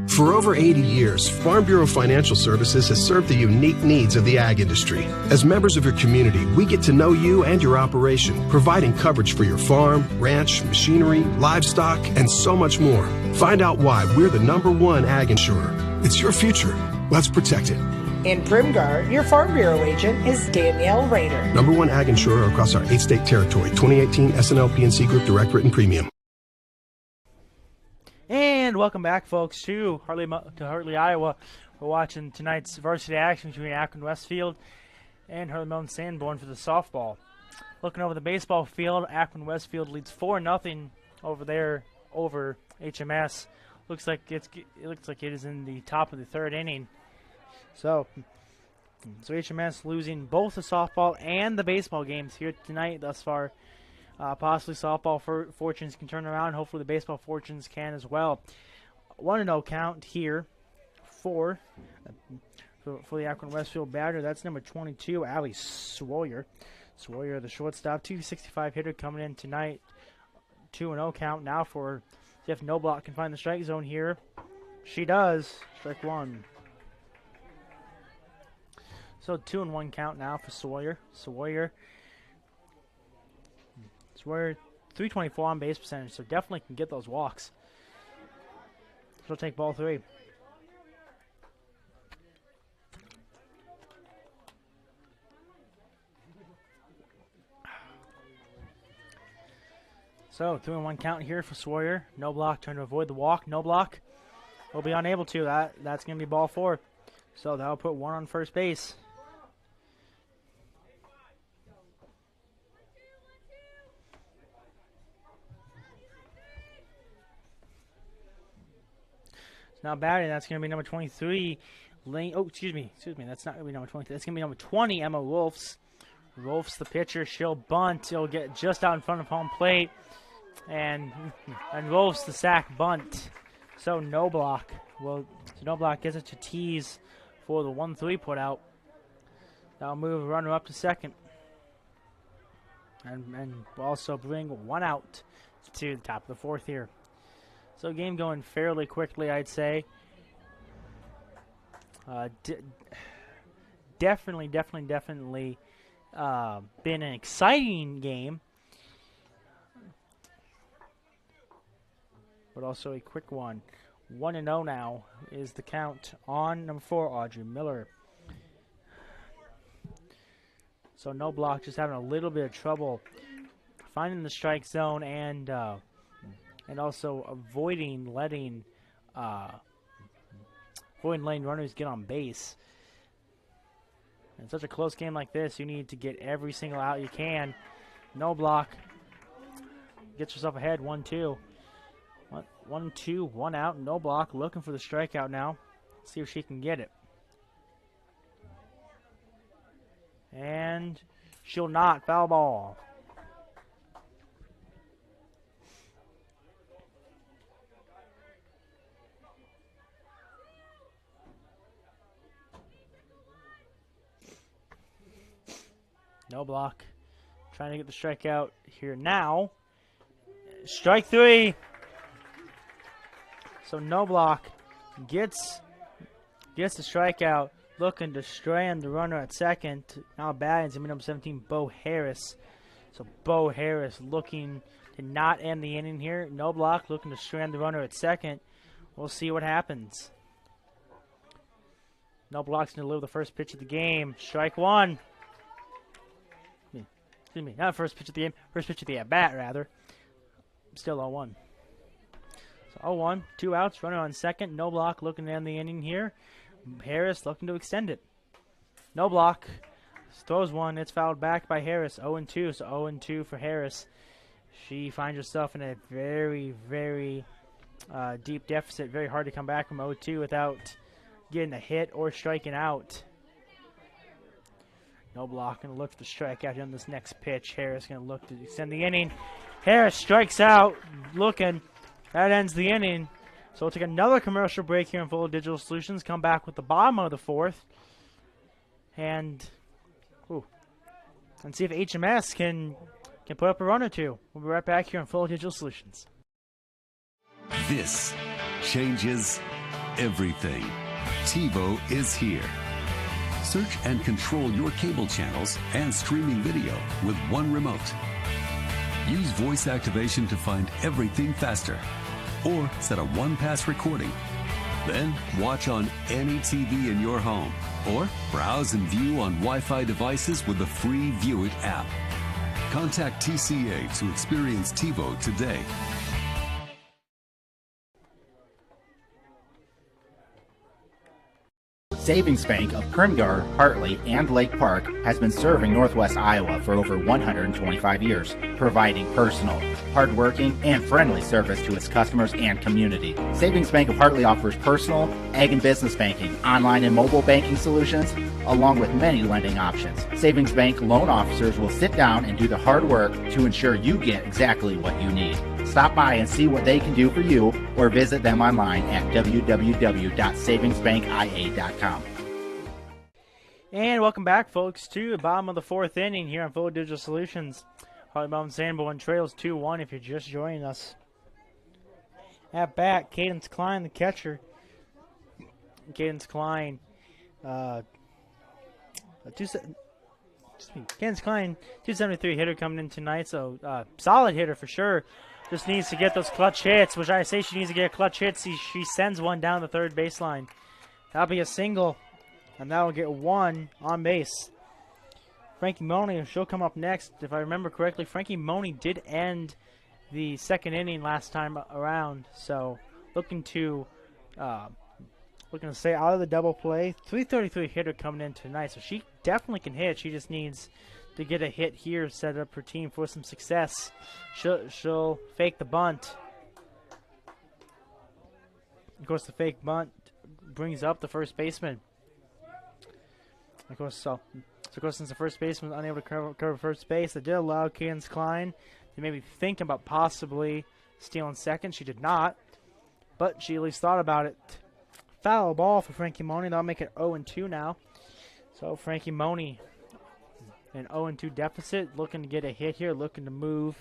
For over 80 years, Farm Bureau Financial Services has served the unique needs of the ag industry. As members of your community, we get to know you and your operation, providing coverage for your farm, ranch, machinery, livestock, and so much more. Find out why we're the #1 ag insurer. It's your future. Let's protect it. In Primgar, your Farm Bureau agent is Danielle Rader. #1 ag insurer across our 8-state territory. 2018 SNL PNC Group Direct Written Premium. And welcome back, folks, to Hartley, Iowa. We're watching tonight's varsity action between Akron-Westfield and Hartley-Melvin-Sanborn for the softball. Looking over the baseball field, Akron-Westfield leads 4-0 over there over HMS. Looks like it is in the top of the 3rd inning. So HMS losing both the softball and the baseball games here tonight thus far. Possibly softball fortunes can turn around. Hopefully the baseball fortunes can as well. 1-0 count here for the Akron-Westfield batter. That's number 22, Allie Sawyer. Sawyer, the shortstop, 265 hitter coming in tonight. 2-0 count now for if Noblock can find the strike zone here. She does. Strike 1. So 2-1 count now for Sawyer. Sawyer 324 on base percentage, so definitely can get those walks. She'll take ball 3. So 2-1 count here for Sawyer. No block, trying to avoid the walk. No block. Will be unable to. That's going to be ball 4. So that'll put 1 on first base. Now batting, that's going to be number 23, Lane. Oh, excuse me. That's not going to be number 23. That's going to be number 20, Emma Wolfs. Wolfs, the pitcher. She'll bunt. She'll get just out in front of home plate. And Wolfs, the sack bunt. So no block. So no block gets it to Tees for the 1-3 put out. That'll move runner up to second. And also bring 1 out to the top of the 4th here. So game going fairly quickly, I'd say. Definitely been an exciting game. But also a quick one. 1-0 now is the count on number 4, Audrey Miller. So no block, just having a little bit of trouble finding the strike zone and also avoiding letting runners get on base. In such a close game like this, you need to get every single out you can. No block. Get yourself ahead, 1-2. 1-2, 1 out, no block. Looking for the strikeout now. See if she can get it. And she'll not. Foul ball. No block. Trying to get the strikeout here now. Strike three. So Knobloch gets the strikeout, looking to strand the runner at second. Now batting is number 17, Bo Harris. So Bo Harris looking to not end the inning here. Knobloch looking to strand the runner at second. We'll see what happens. Knobloch's going to deliver the first pitch of the game. Strike one. Excuse me, not first pitch of the game. First pitch of the at-bat, rather. Still 0-1. So 0-1, 2 outs, runner on second. Knobloch looking to end the inning here. Harris looking to extend it. Knobloch throws one. It's fouled back by Harris. 0-2, so 0-2 for Harris. She finds herself in a very, very deep deficit. Very hard to come back from 0-2 without getting a hit or striking out. Knobloch going to look to strike out on this next pitch. Harris going to look to extend the inning. Harris strikes out, looking. That ends the inning. So we'll take another commercial break here on Full Digital Solutions. Come back with the bottom of the fourth. And see if HMS can put up a run or two. We'll be right back here on Full Digital Solutions. This changes everything. TiVo is here. Search and control your cable channels and streaming video with one remote. Use voice activation to find everything faster, or set a one-pass recording. Then watch on any TV in your home, or browse and view on Wi-Fi devices with the free View It app. Contact TCA to experience TiVo today. Savings Bank of Primgar, Hartley, and Lake Park has been serving Northwest Iowa for over 125 years, providing personal, hardworking, and friendly service to its customers and community. Savings Bank of Hartley offers personal, ag and business banking, online and mobile banking solutions, along with many lending options. Savings Bank loan officers will sit down and do the hard work to ensure you get exactly what you need. Stop by and see what they can do for you, or visit them online at www.savingsbankia.com. And welcome back, folks, to the bottom of the fourth inning here on Full Digital Solutions. Hartley-Melvin-Sanborn trails 2-1 if you're just joining us. At bat, Cadence Klein, the catcher. Cadence Klein, Cadence Klein, 273 hitter coming in tonight, so solid hitter for sure. Just needs to get those clutch hits, which I say she needs to get a clutch hit. She sends one down the third baseline. That'll be a single, and that will get one on base. Frankie Money, she'll come up next. If I remember correctly, Frankie Money did end the second inning last time around, so looking to stay out of the double play. 333 hitter coming in tonight, so she definitely can hit. She just needs to get a hit here, set up her team for some success. She'll fake the bunt. Of course, the fake bunt brings up the first baseman. Of course, since the first baseman was unable to cover first base, that did allow Cadence Klein to maybe think about possibly stealing second. She did not, but she at least thought about it. Foul ball for Frankie Money. That'll make it 0-2 now. So Frankie Money, an 0-2 deficit, looking to get a hit here, looking to move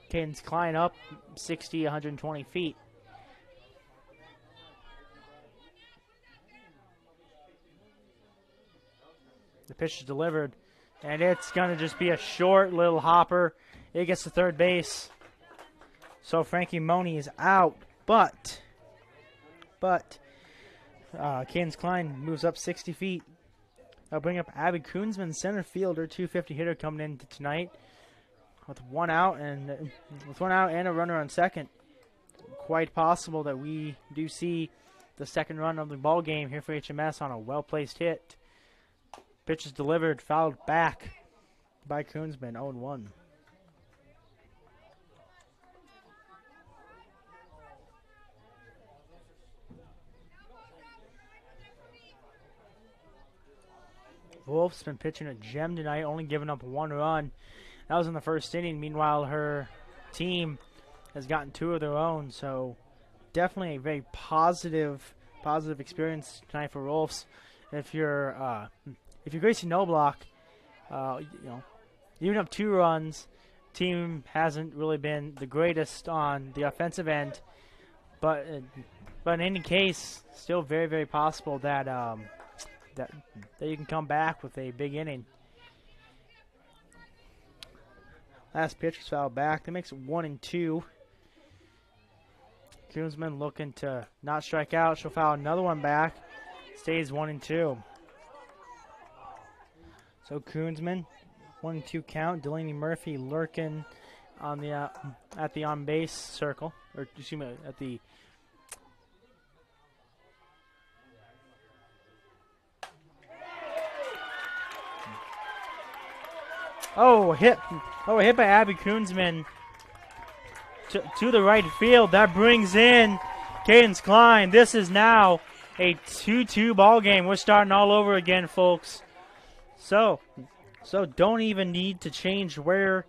Cadence Klein up 60, 120 feet. The pitch is delivered, and it's going to just be a short little hopper. It gets to third base. So Frankie Money is out, but Cadence Klein moves up 60 feet. I'll bring up Abby Koonsman, center fielder, 250 hitter coming in tonight with one out and a runner on second. Quite possible that we do see the second run of the ball game here for HMS on a well-placed hit. Pitch is delivered, fouled back by Koonsman, 0-1. Wolf's been pitching a gem tonight, only giving up one run. That was in the first inning. Meanwhile, her team has gotten two of their own, so definitely a very positive experience tonight for Wolves. If you're Gracie Knobloch, even up two runs, team hasn't really been the greatest on the offensive end, but in any case, still very, very possible that that you can come back with a big inning. Last pitch was fouled back. That makes it 1-2. Koonsman looking to not strike out. She'll foul another one back. Stays 1-2. So Koonsman, 1-2 count. Delaney Murphy lurking on the at the on base circle, or excuse me, at the a hit by Abby Koonsman to the right field. That brings in Cadence Klein. This is now a 2-2 ball game. We're starting all over again, folks. So don't even need to change where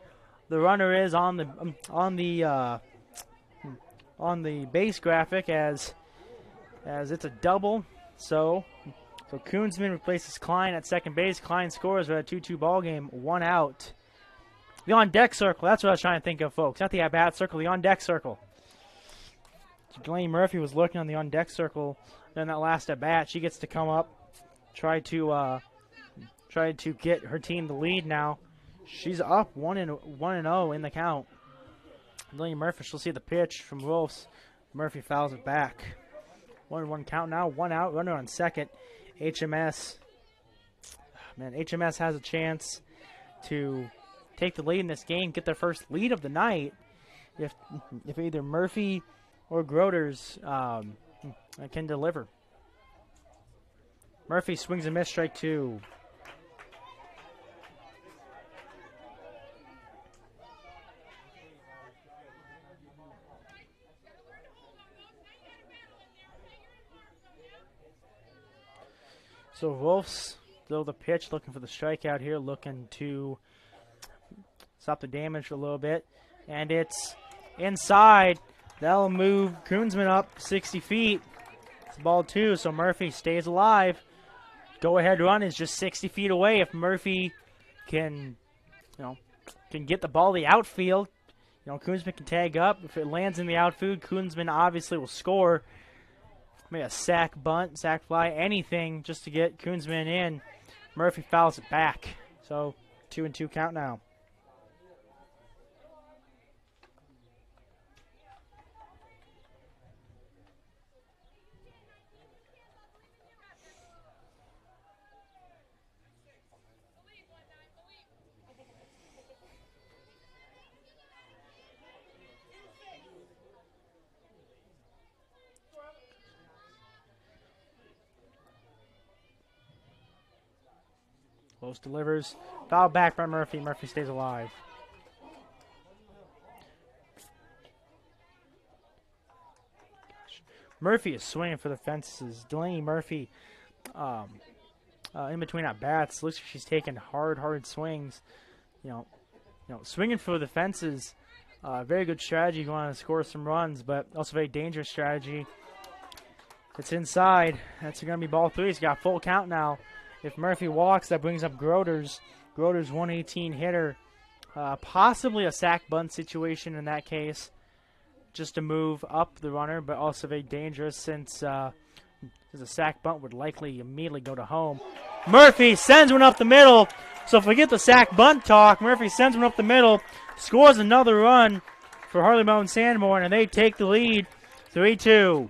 the runner is on the base graphic as it's a double. So Koonsman replaces Klein at second base. Klein scores with a 2-2 ball game, 1 out. The on-deck circle, that's what I was trying to think of, folks. Not the at-bat circle, the on-deck circle. So Delaney Murphy was looking on the on-deck circle in that last at-bat. She gets to come up, try to get her team the lead now. She's up 1-0 in the count. Delaney Murphy, she'll see the pitch from Wolves. Murphy fouls it back. 1-1 count now, 1 out, runner on second. HMS, man, HMS has a chance to take the lead in this game, get their first lead of the night, if either Murphy or Groders can deliver. Murphy swings and miss, strike 2. So Wolves, throw the pitch, looking for the strikeout here, looking to stop the damage a little bit. And it's inside. That'll move Koonsman up 60 feet. It's ball 2, so Murphy stays alive. Go-ahead run is just 60 feet away. If Murphy can get the ball to the outfield, Koonsman can tag up. If it lands in the outfield, Koonsman obviously will score. Maybe a sack bunt, sack fly, anything just to get Koonsman in. Murphy fouls it back. So 2-2 count now. Close delivers. Foul back by Murphy. Murphy stays alive. Murphy is swinging for the fences. Delaney Murphy in between at bats. Looks like she's taking hard swings. Swinging for the fences. Very good strategy. You want to score some runs, but also very dangerous strategy. It's inside. That's going to be ball 3. He's got full count now. If Murphy walks, that brings up Groders. Groders 118 hitter. Possibly a sack bunt situation in that case. Just to move up the runner, but also very dangerous since a sack bunt would likely immediately go to home. Murphy sends one up the middle. So forget the sack bunt talk. Murphy sends one up the middle. Scores another run for Hartley-Melvin-Sanborn, and they take the lead 3-2.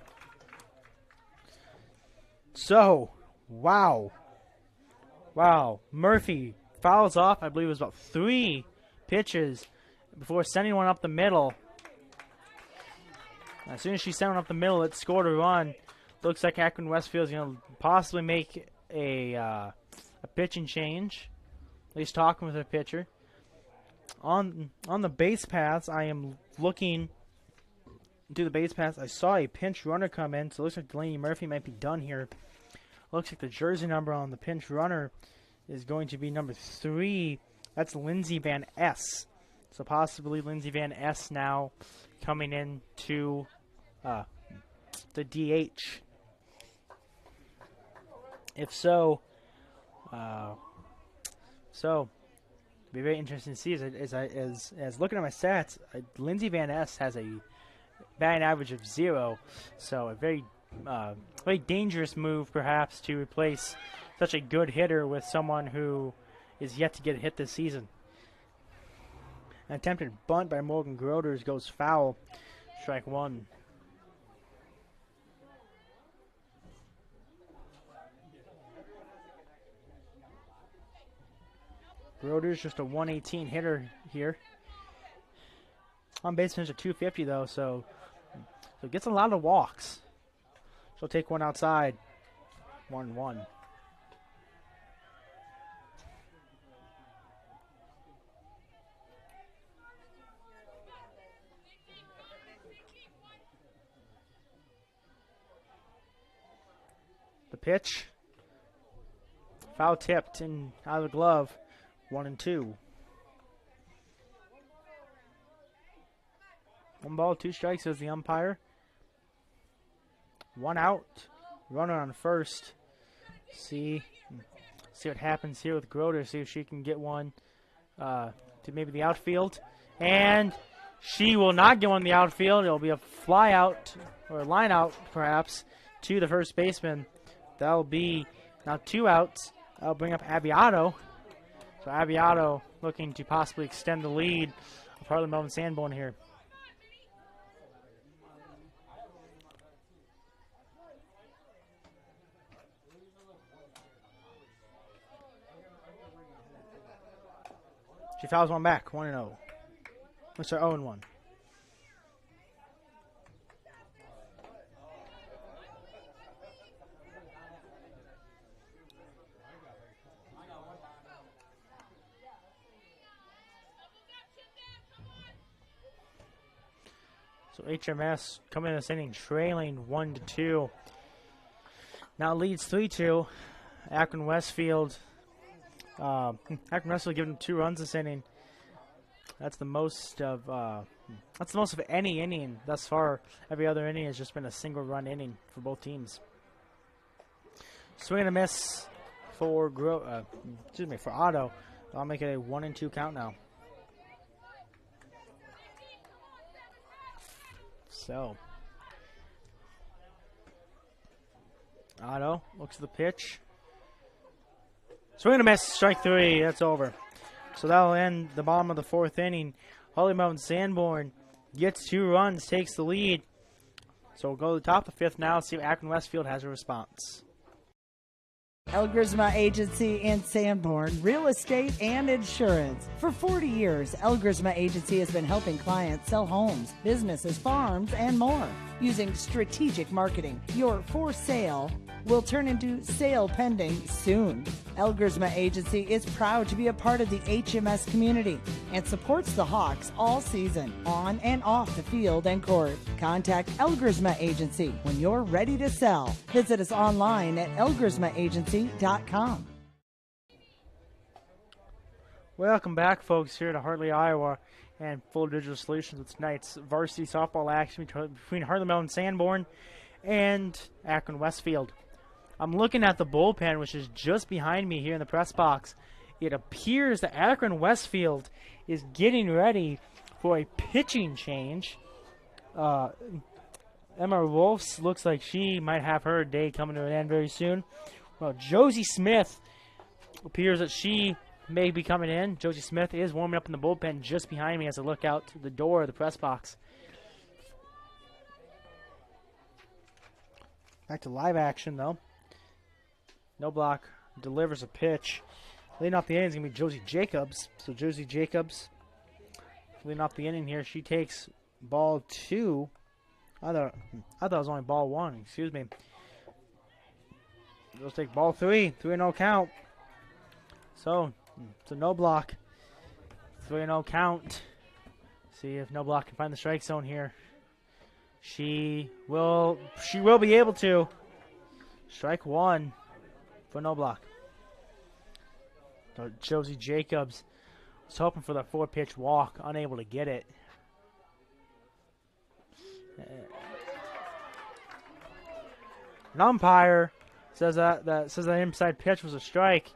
So, wow, Murphy fouls off, I believe it was about 3 pitches before sending one up the middle. As soon as she sent one up the middle, it scored a run. Looks like Akron-Westfield is going to possibly make a pitching change. At least talking with her pitcher. On the base paths, I am looking to the base paths. I saw a pinch runner come in, so it looks like Delaney Murphy might be done here. Looks like the jersey number on the pinch runner is going to be number 3. That's Lindsey Van S. So possibly Lindsey Van S now coming in to the DH. If so, Be very interesting to see as looking at my stats. Lindsey Van Ness has a batting average of 0, so a very dangerous move perhaps to replace such a good hitter with someone who is yet to get a hit this season. An attempted bunt by Morgan Groders goes foul. Strike 1. Groders just a 118 hitter here. On base finish at 250 though, so gets a lot of walks. She'll take one outside. 1-1. The pitch. Foul tipped and out of the glove. 1-2. 1 ball, 2 strikes as the umpire. 1 out. Runner on first. See what happens here with Groder. See if she can get one to maybe the outfield. And she will not get one in the outfield. It'll be a fly out or a line out perhaps to the first baseman. That'll be now 2 outs. That'll bring up Abbiato. So Abbiato looking to possibly extend the lead of Hartley-Melvin-Sanborn here. She fouls one back, 1-0. I'm sorry, 0-1. So HMS coming in this inning trailing 1-2. Now leads 3-2. Akron-Westfield. Akron-Westfield giving them 2 runs this inning. That's the most of any inning thus far. Every other inning has just been a single run inning for both teams. Swing and a miss for Otto. I'll make it a 1-2 count now. So, Otto looks at the pitch. Swing and a miss, strike 3, that's over. So that'll end the bottom of the 4th inning. Hartley-Melvin-Sanborn gets 2 runs, takes the lead. So we'll go to the top of the 5th now, see if Akron-Westfield has a response. Elgersma Agency in Sanborn, real estate and insurance. For 40 years, Elgersma Agency has been helping clients sell homes, businesses, farms, and more. Using strategic marketing, your for sale will turn into sale pending soon. Elgersma Agency is proud to be a part of the HMS community and supports the Hawks all season, on and off the field and court. Contact Elgersma Agency when you're ready to sell. Visit us online at elgersmaagency.com. Welcome back, folks, here to Hartley, Iowa, and Full Digital Solutions with tonight's varsity softball action between Hartley-Melvin-Sanborn and Akron-Westfield. I'm looking at the bullpen, which is just behind me here in the press box. It appears that Akron-Westfield is getting ready for a pitching change. Emma Wolfs looks like she might have her day coming to an end very soon. Well, Josie Smith appears that she may be coming in. Josie Smith is warming up in the bullpen just behind me as I look out the door of the press box. Back to live action, though. No block, delivers a pitch. Leading off the inning is going to be Josie Jacobs. So Josie Jacobs leading off the inning here. She takes ball 2. I thought it was only ball 1. Excuse me. Let's take ball 3. 3-0 count. So it's a no block. 3-0 count. See if no block can find the strike zone here. She will be able to. Strike 1 for no block. So Josie Jacobs was hoping for the 4-pitch walk, unable to get it. An umpire says that inside pitch was a strike.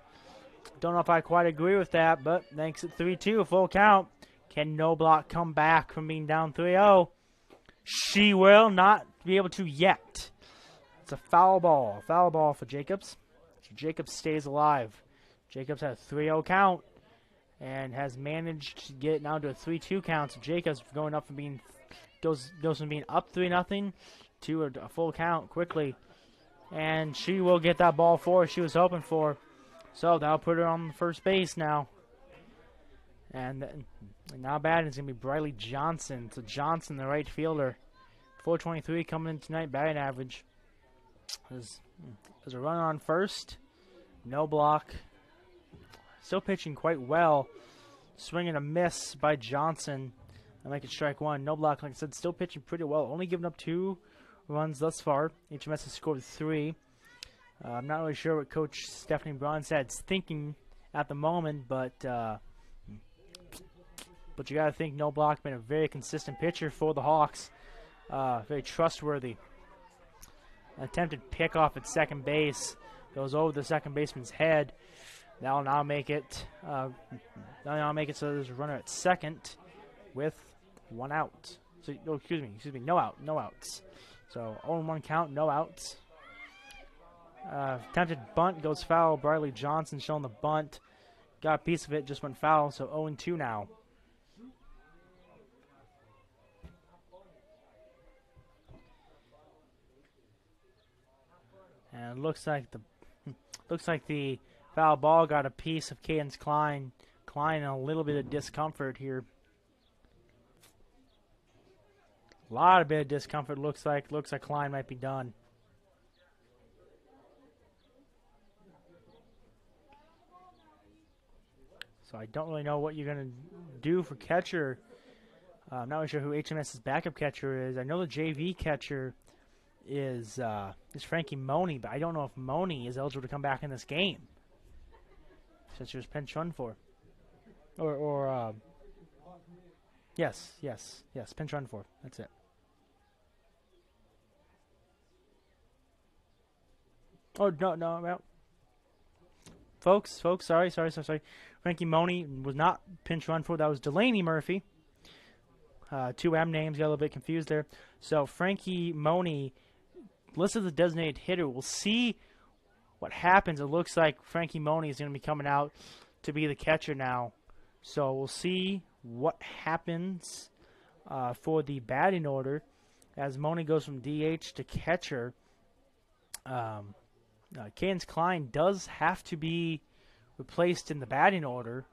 Don't know if I quite agree with that, but thanks at 3-2, full count. Can Knobloch come back from being down 3-0? She will not be able to yet. It's a foul ball. Foul ball for Jacobs. So Jacobs stays alive. Jacobs has a 3-0 count and has managed to get it now to a 3-2 count. So Jacobs going up from being goes from being up 3-0 to a full count quickly. And she will get that ball for her she was hoping for. So that'll put her on first base now. And now batting is going to be Briley Johnson. So Johnson, the right fielder. 423 coming in tonight, batting average. There's a runner on first. No block. Still pitching quite well. Swing and a miss by Johnson. I make it strike one. No block, like I said, still pitching pretty well. Only giving up 2 runs thus far. HMS has scored 3. I'm not really sure what Coach Stephanie Bronstad's thinking at the moment, but you got to think No Block been a very consistent pitcher for the Hawks. Very trustworthy. Attempted pickoff at second base. Goes over the second baseman's head. That'll now make it. So there's a runner at second with 1 out. So excuse me, no outs. So 0-1 count, no outs. Attempted bunt goes foul. Briley Johnson showing the bunt. Got a piece of it, just went foul. So 0-2 now. And it looks like the foul ball got a piece of Cadence Klein. Klein in a little bit of discomfort here. A lot of bit of discomfort. Looks like Klein might be done. So I don't really know what you're gonna do for catcher. I'm not really sure who HMS's backup catcher is. I know the JV catcher is Frankie Money, but I don't know if Money is eligible to come back in this game since she was pinch run for. Yes, pinch run for. That's it. Oh no, well, folks, sorry. Frankie Money was not pinch run for. That was Delaney Murphy. 2 M names, got a little bit confused there. So Frankie Money listed as a designated hitter. We'll see what happens. It looks like Frankie Money is going to be coming out to be the catcher now. So we'll see what happens for the batting order as Money goes from DH to catcher. Cadence Klein does have to be replaced in the batting order,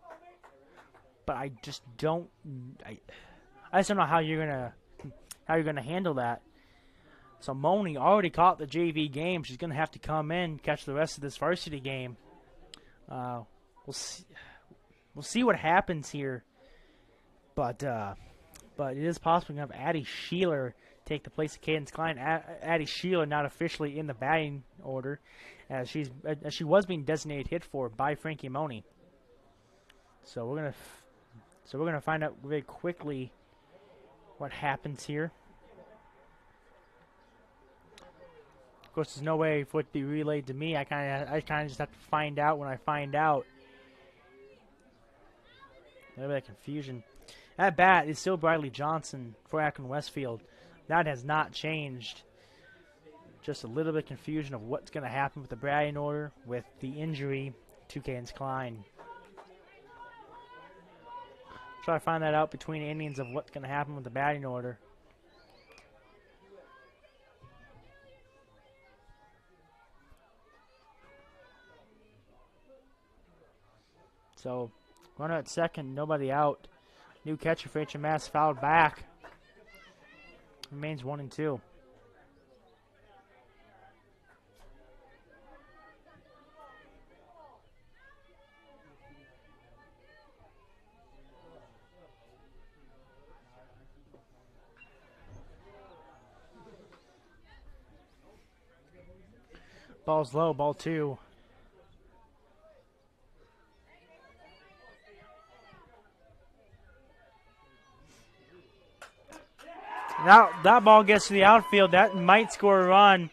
but I just don't know how you're gonna handle that. So Money already caught the JV game. She's gonna have to come in, catch the rest of this varsity game. We'll see what happens here, but it is possible to have Addie Sheeler take the place of Cadence Klein. Addie Sheeler not officially in the batting order, as she was being designated hit for by Frankie Money. So we're gonna find out very quickly what happens here. Of course, there's no way for it to be relayed to me. I kind of just have to find out when I find out. A little bit of confusion. At bat is still Briley Johnson for Akron-Westfield. That has not changed. Just a little bit of confusion of what's going to happen with the batting order with the injury to Cadence Klein. Try to find that out between innings of what's going to happen with the batting order. So, runner at second, nobody out. New catcher for HMS fouled back. Remains 1-2. Ball's low, ball 2. Now that ball gets to the outfield. That might score a run.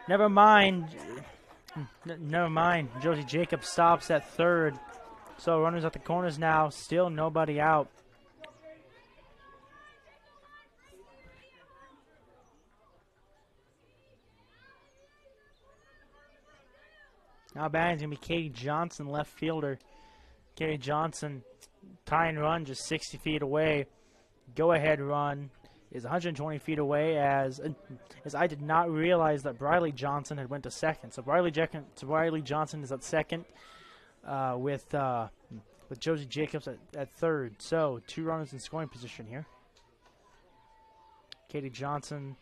Never mind. Never mind. Josie Jacobs stops at third. So runners at the corners now. Still nobody out. Now batting is going to be Katie Johnson, left fielder. Katie Johnson, tying run just 60 feet away. Go-ahead run is 120 feet away as I did not realize that Briley Johnson had went to second. So Briley Johnson is at second with Josie Jacobs at third. So 2 runners in scoring position here. Katie Johnson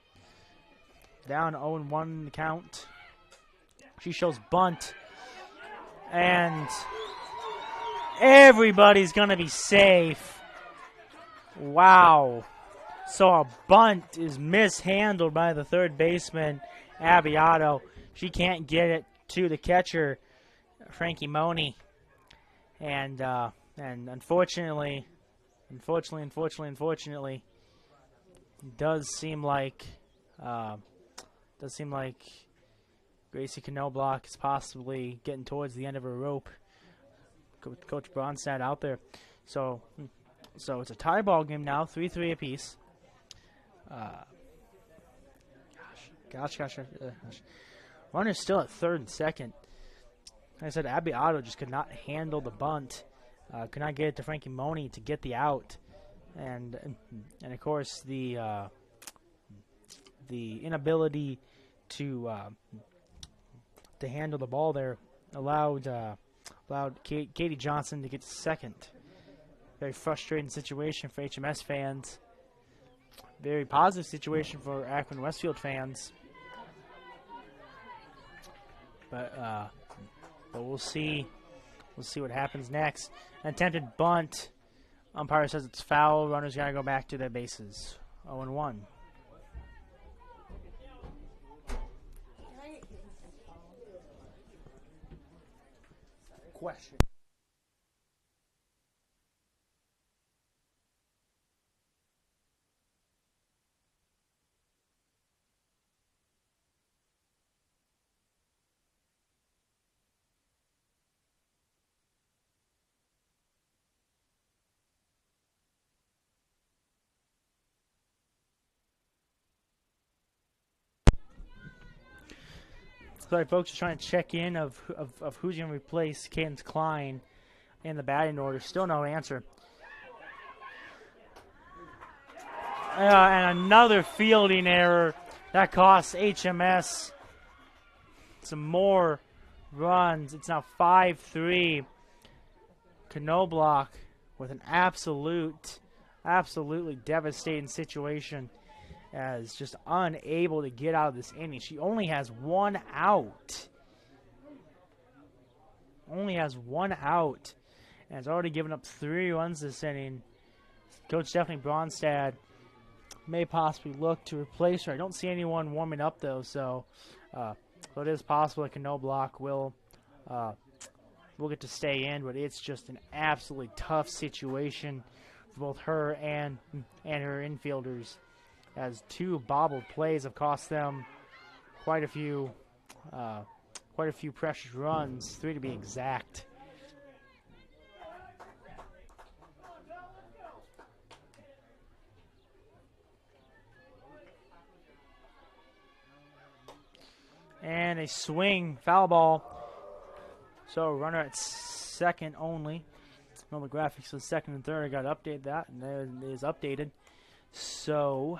down 0-1 in the count. She shows bunt, and everybody's going to be safe. Wow. So a bunt is mishandled by the third baseman, Abby Otto. She can't get it to the catcher, Frankie Money. And unfortunately, it does seem like Gracie Knobloch is possibly getting towards the end of her rope. Coach Bronstad out there. So it's a tie ball game now, 3-3 apiece. Gosh. Runner's still at third and second. Like I said, Abby Otto just could not handle the bunt. Could not get it to Frankie Money to get the out. And of course, the inability to handle the ball there allowed Katie Johnson to get second. Very frustrating situation for HMS fans. Very positive situation for Akron-Westfield fans. But we'll see. We'll see what happens next. An attempted bunt. Umpire says it's foul. Runners got to go back to their bases. 0-1. Question. Sorry, folks, just trying to check in of who's going to replace Cadence Klein in the batting order. Still no answer. And another fielding error that costs HMS some more runs. It's now 5-3. Knobloch with an absolutely devastating situation, as just unable to get out of this inning. She only has 1 out. And has already given up 3 runs this inning. Coach Stephanie Bronstad may possibly look to replace her. I don't see anyone warming up, though, so it is possible that Knobloch will get to stay in, but it's just an absolutely tough situation for both her and her infielders, as 2 bobbled plays have cost them quite a few precious runs, 3 to be exact. And a swing, foul ball. So runner at second only. Well, the graphics for the second and third, I got to update that, and there it is updated. So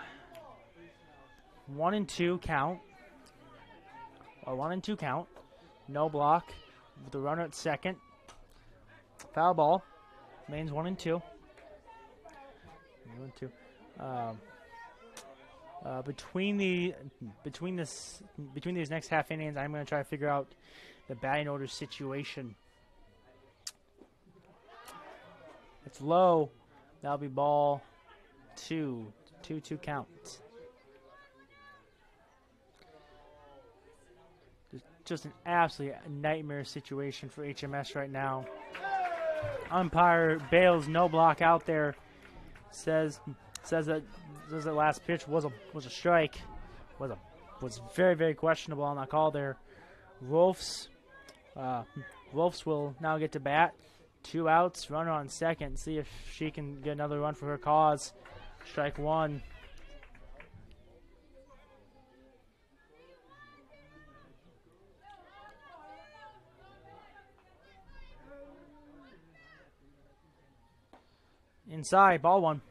1-2 count. Or 1-2 count. No block with the runner at second. Foul ball. Remains 1-2. 1-2. Between these next half innings, I'm going to try to figure out the batting order situation. It's low. That'll be ball 2. 2-2 count. Just an absolute nightmare situation for HMS right now. Umpire bails no block out there. Says that last pitch was a strike. Was very, very questionable on that call there. Wolves will now get to bat. 2 outs, runner on second. See if she can get another run for her cause. Strike one. Inside, ball one.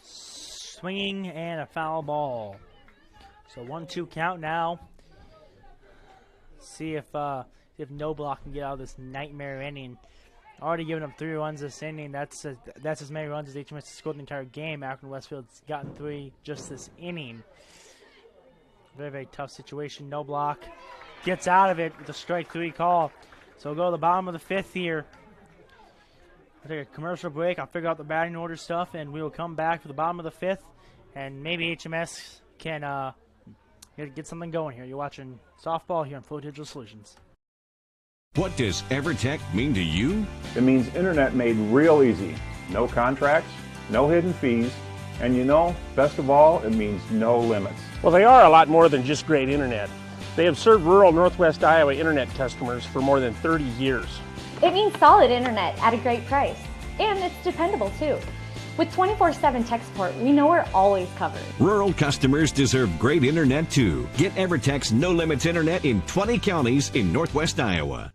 Swinging and a foul ball. So 1-2 count now. See if No Block can get out of this nightmare inning. Already given up 3 runs this inning. That's as many runs as HMS has scored the entire game. Akron-Westfield's gotten 3 just this inning. Very, very tough situation. No Block gets out of it with a strike 3 call. So we'll go to the bottom of the 5th here. I'll take a commercial break. I'll figure out the batting order stuff, and we will come back for the bottom of the 5th, and maybe HMS can get something going here. You're watching softball here on Flow Digital Solutions. What does EverTech mean to you? It means internet made real easy. No contracts, no hidden fees, and you know, best of all, it means no limits. Well, they are a lot more than just great internet. They have served rural Northwest Iowa internet customers for more than 30 years. It means solid internet at a great price, and it's dependable too. With 24/7 tech support, we know we're always covered. Rural customers deserve great internet too. Get EverTech's no limits internet in 20 counties in Northwest Iowa.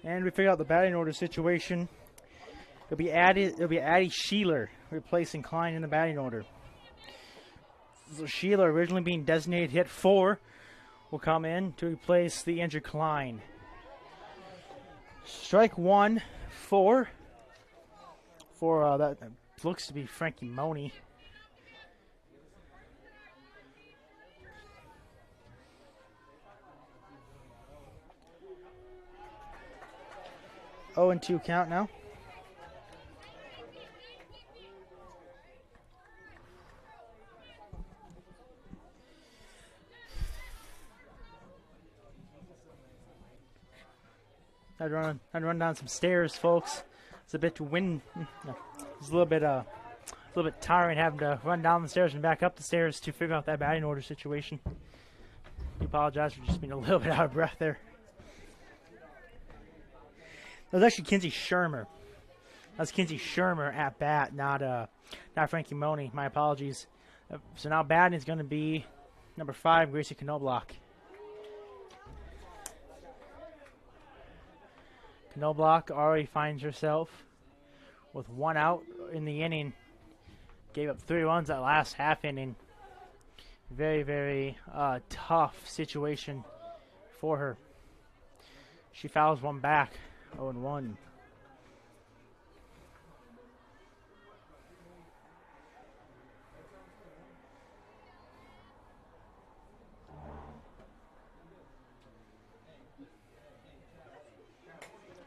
And we figured out the batting order situation. It'll be Addie Sheeler replacing Klein in the batting order. So Sheeler, originally being designated hit 4, will come in to replace the injured Klein. Strike 1 for that looks to be Frankie Money. Oh, and 2 count now. I'd run down some stairs, folks. It's a bit it's a little bit tiring having to run down the stairs and back up the stairs to figure out that batting order situation. I apologize for just being a little bit out of breath there. That was actually Kinsey Shermer. That's Kinsey Shermer at bat, not Frankie Money. My apologies. So now batting is going to be number 5, Gracie Knobloch. Knobloch already finds herself with 1 out in the inning. Gave up 3 runs that last half inning. Very, very tough situation for her. She fouls 1 back. 0-1.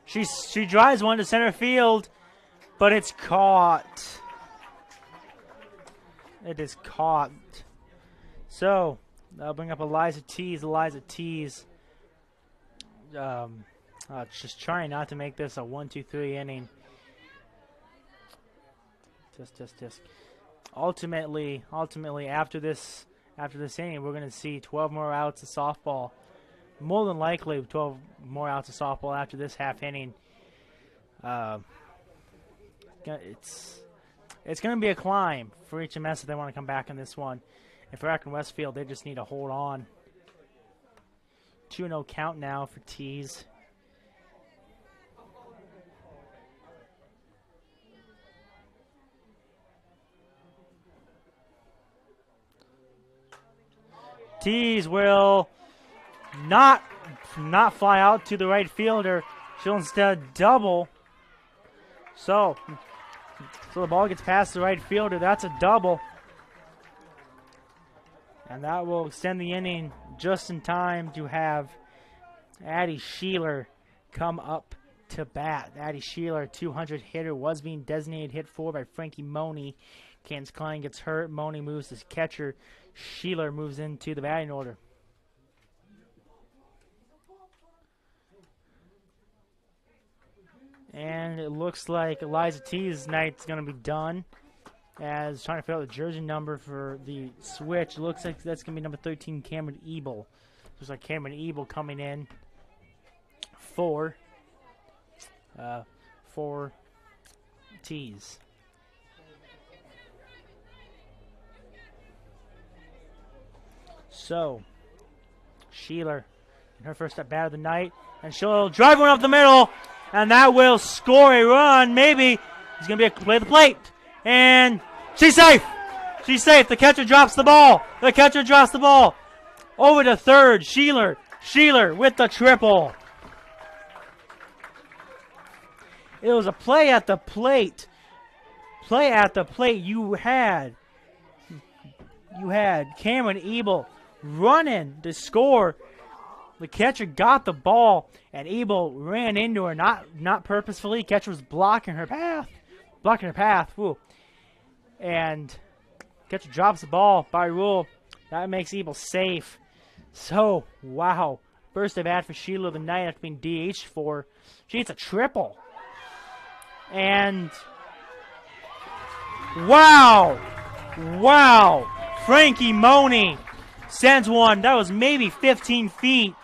She drives 1 to center field, but it's caught. It is caught. So I'll bring up Eliza Tees. Just trying not to make this a 1-2-3 inning. Just. Ultimately, after this inning, we're going to see 12 more outs of softball. More than likely, 12 more outs of softball after this half inning. It's going to be a climb for HMS if they want to come back in this one. And for Akron-Westfield, they just need to hold on. 2-0 count now for Tees. Tees will not fly out to the right fielder. She'll instead double. So the ball gets past the right fielder. That's a double. And that will extend the inning just in time to have Addie Sheeler come up to bat. Addie Sheeler, 200 hitter, was being designated hit 4 by Frankie Money. Cadence Klein gets hurt. Money moves to catcher. Sheeler moves into the batting order. And it looks like Eliza T's night's going to be done. As trying to figure out the jersey number for the switch. Looks like that's going to be number 13, Cameron Ebel. Looks like Cameron Ebel coming in for T's. So, Sheeler in her first at bat of the night. And she'll drive one up the middle. And that will score a run. Maybe it's going to be a play at the plate. And she's safe. She's safe. The catcher drops the ball. The catcher drops the ball. Over to third. Sheeler. Sheeler with the triple. It was a play at the plate. Play at the plate. You had Cameron Ebel running to score. The catcher got the ball, and Ebel ran into her, not purposefully. Catcher was blocking her path. Woo. And catcher drops the ball by rule. That makes Ebel safe. So, wow. First at bat for Sheila of the night after being DH for. She hits a triple. And wow. Frankie Money sends one. That was maybe 15 feet.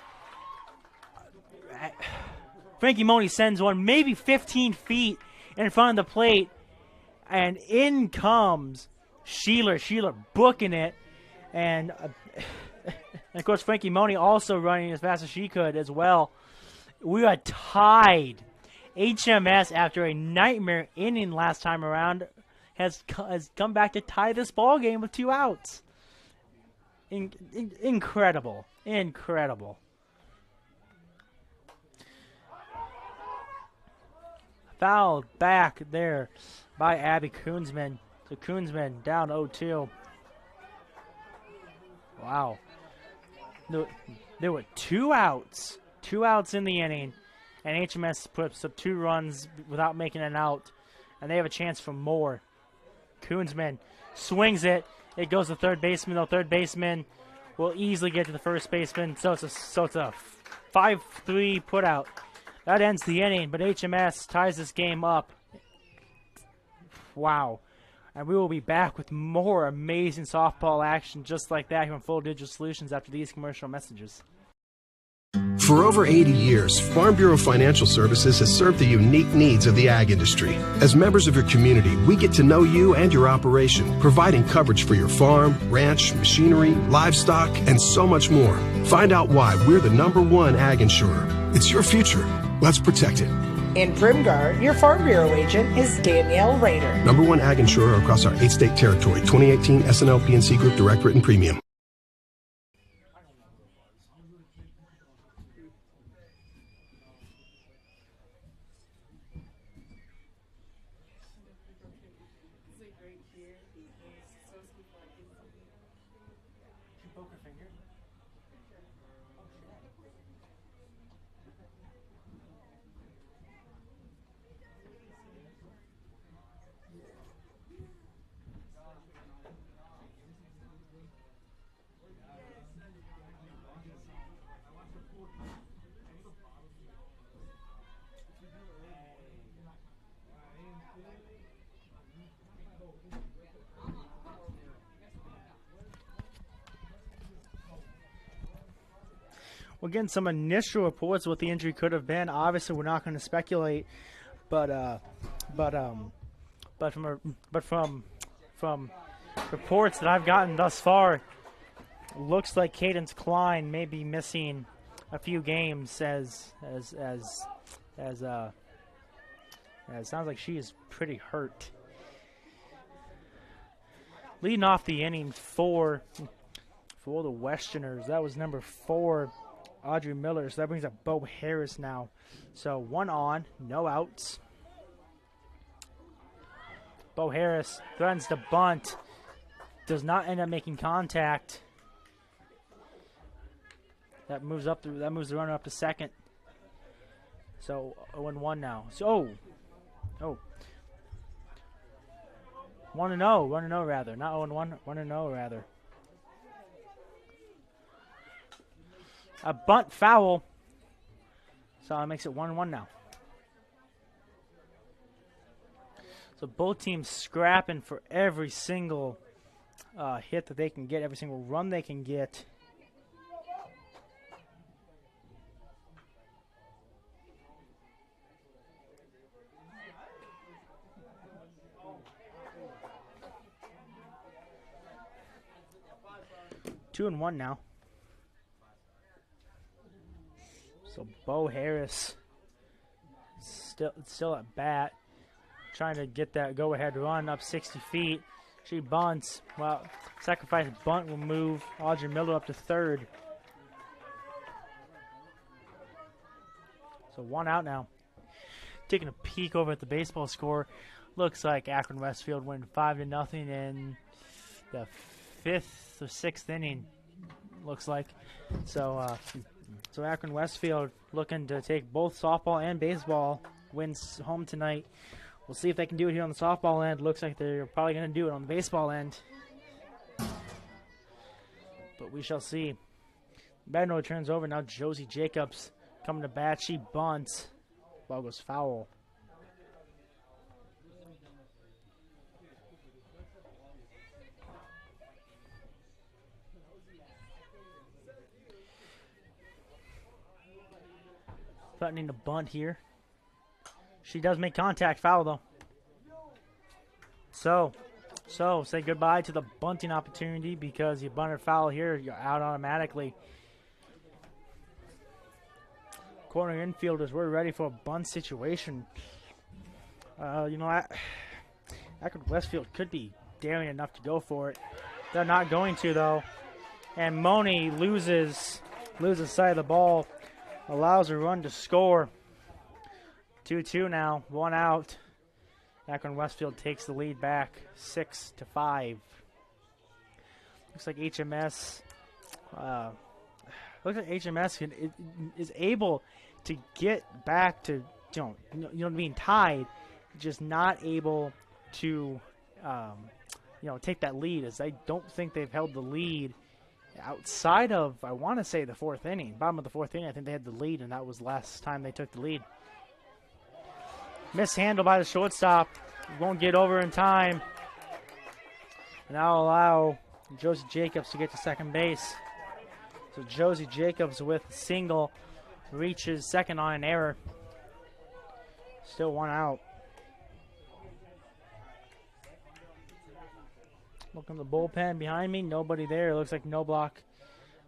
Frankie Money sends one maybe 15 feet in front of the plate. And in comes Sheeler. Sheeler booking it. And, of course, Frankie Money also running as fast as she could as well. We are tied. HMS, after a nightmare inning last time around, has come back to tie this ball game with 2 outs. Incredible. Fouled back there by Abby Koonsman. So Koonsman down 0-2. Wow. There were 2 outs. 2 outs in the inning. And HMS puts up 2 runs without making an out. And they have a chance for more. Koonsman swings it. It goes to third baseman, though. Third baseman will easily get to the first baseman. So it's a 5-3 putout. That ends the inning, but HMS ties this game up. Wow. And we will be back with more amazing softball action just like that here on Full Digital Solutions after these commercial messages. For over 80 years, Farm Bureau Financial Services has served the unique needs of the ag industry. As members of your community, we get to know you and your operation, providing coverage for your farm, ranch, machinery, livestock, and so much more. Find out why we're the #1 ag insurer. It's your future. Let's protect it. In Primgar, your Farm Bureau agent is Danielle Rader. #1 ag insurer across our 8-state territory. 2018 SNL PNC Group Direct Written Premium. We're getting some initial reports of what the injury could have been. Obviously, we're not going to speculate, but from reports that I've gotten thus far, looks like Cadence Klein may be missing a few games. As it sounds like she is pretty hurt. Leading off the inning for for the Westerners. That was number 4, Audrey Miller. So that brings up Bo Harris now. So 1 on, no outs. Bo Harris threatens to bunt. Does not end up making contact. That moves the runner up to second. So 0-1 now. So, 1-0 rather, not 0-1, 1-0 rather. A bunt foul. So that makes it 1-1 now. So both teams scrapping for every single hit that they can get, every single run they can get. Two and 1 now. So Bo Harris still at bat, trying to get that go-ahead run up 60 feet. She bunts. Well, sacrifice bunt will move Audrey Miller up to third. So 1 out now. Taking a peek over at the baseball score, looks like Akron-Westfield went 5-0 in the 5th or 6th inning. Looks like so. So Akron-Westfield looking to take both softball and baseball wins home tonight. We'll see if they can do it here on the softball end. Looks like they're probably going to do it on the baseball end. But we shall see. Batting turns over now. Josie Jacobs coming to bat. She bunts. Ball goes foul. Threatening to bunt here. She does make contact, foul though. So say goodbye to the bunting opportunity because you bunted foul here, you're out automatically. Corner infielders, we're ready for a bunt situation. Akron-Westfield could be daring enough to go for it. They're not going to though. And Moni loses sight of the ball. Allows a run to score. 2-2 now, 1 out. Akron-Westfield takes the lead back 6-5. Looks like HMS. Is able to get back to being tied, just not able to take that lead. As I don't think they've held the lead outside of, I want to say, the 4th inning. Bottom of the 4th inning, I think they had the lead, and that was the last time they took the lead. Mishandled by the shortstop. Won't get over in time. And that'll allow Josie Jacobs to get to second base. So Josie Jacobs with a single reaches second on an error. Still 1 out. Look in the bullpen behind me. Nobody there. It looks like Noblock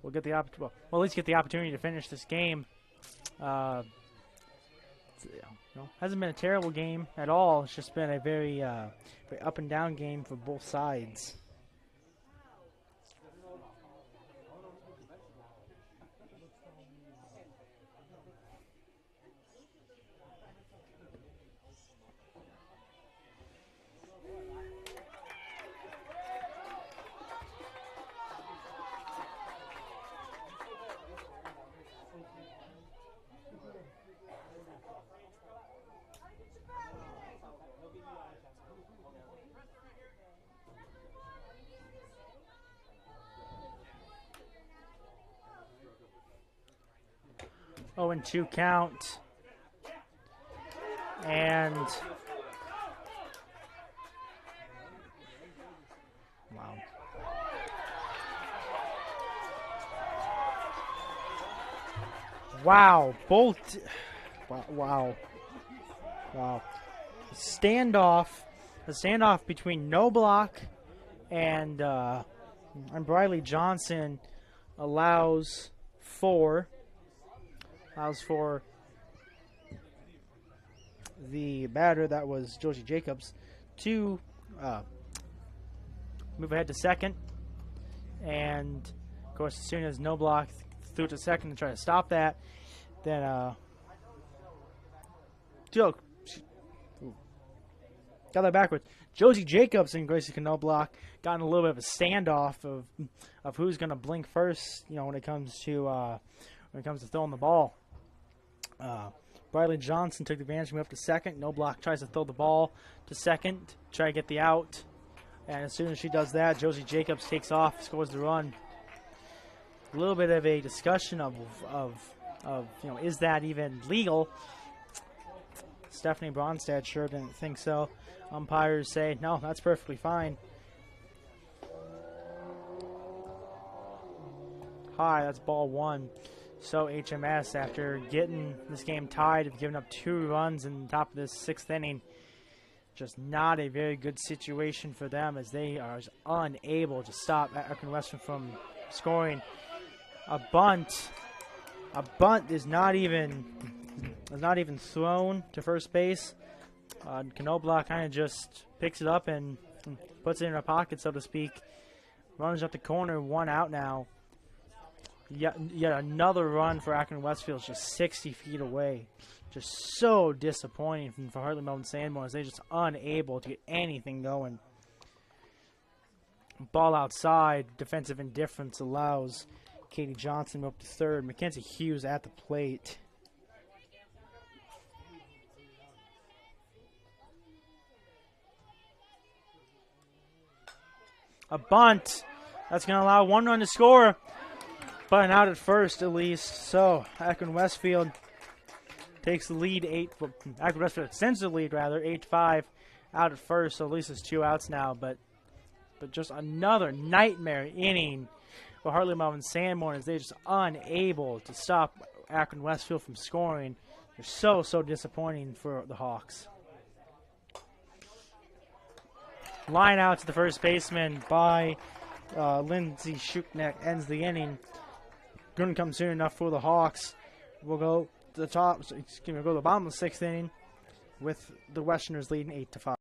will get the opportunity. Well, at least get the opportunity to finish this game. Hasn't been a terrible game at all. It's just been a very up and down game for both sides. Oh, and 2 count. And wow. Wow, both. Wow. A standoff between Noblock and Briley Johnson allows for the batter, that was Josie Jacobs, to move ahead to second. And course, as soon as no block threw it to second to try to stop that, then got that backwards. Josie Jacobs and Gracie Knobloch got in a little bit of a standoff of who's going to blink first. When it comes to throwing the ball. Briley Johnson took the advantage, moved up to second. Knobloch tries to throw the ball to second, try to get the out. And as soon as she does that, Josie Jacobs takes off, scores the run. A little bit of a discussion of is that even legal? Stephanie Bronstad sure didn't think so. Umpires say, no, that's perfectly fine. High, that's ball one. So HMS, after getting this game tied, have given up 2 runs in the top of this 6th inning. Just not a very good situation for them, as they are unable to stop Akron-Westfield from scoring. A bunt is not even thrown to first base. Knobloch kind of just picks it up and puts it in her pocket, so to speak. Runs up the corner, 1 out now. Yet another run for Akron-Westfield, just 60 feet away. Just so disappointing for Hartley-Melvin-Sanborn, as they're just unable to get anything going. Ball outside, defensive indifference allows Katie Johnson up to third. Mackenzie Hughes at the plate. A bunt. That's going to allow 1 run to score, but an out at first at least. So Akron-Westfield takes the lead. Akron-Westfield extends the lead, rather, 8-5 out at first. So at least it's 2 outs now, but just another nightmare inning for Hartley-Melvin-Sanborn, as they're just unable to stop Akron-Westfield from scoring. They're so disappointing for the Hawks. Line out to the first baseman by Lindsay Shuknek ends the inning. Couldn't come soon enough for the Hawks. We'll go to the top. We'll go to the bottom of the 6th inning with the Westerners leading 8-5.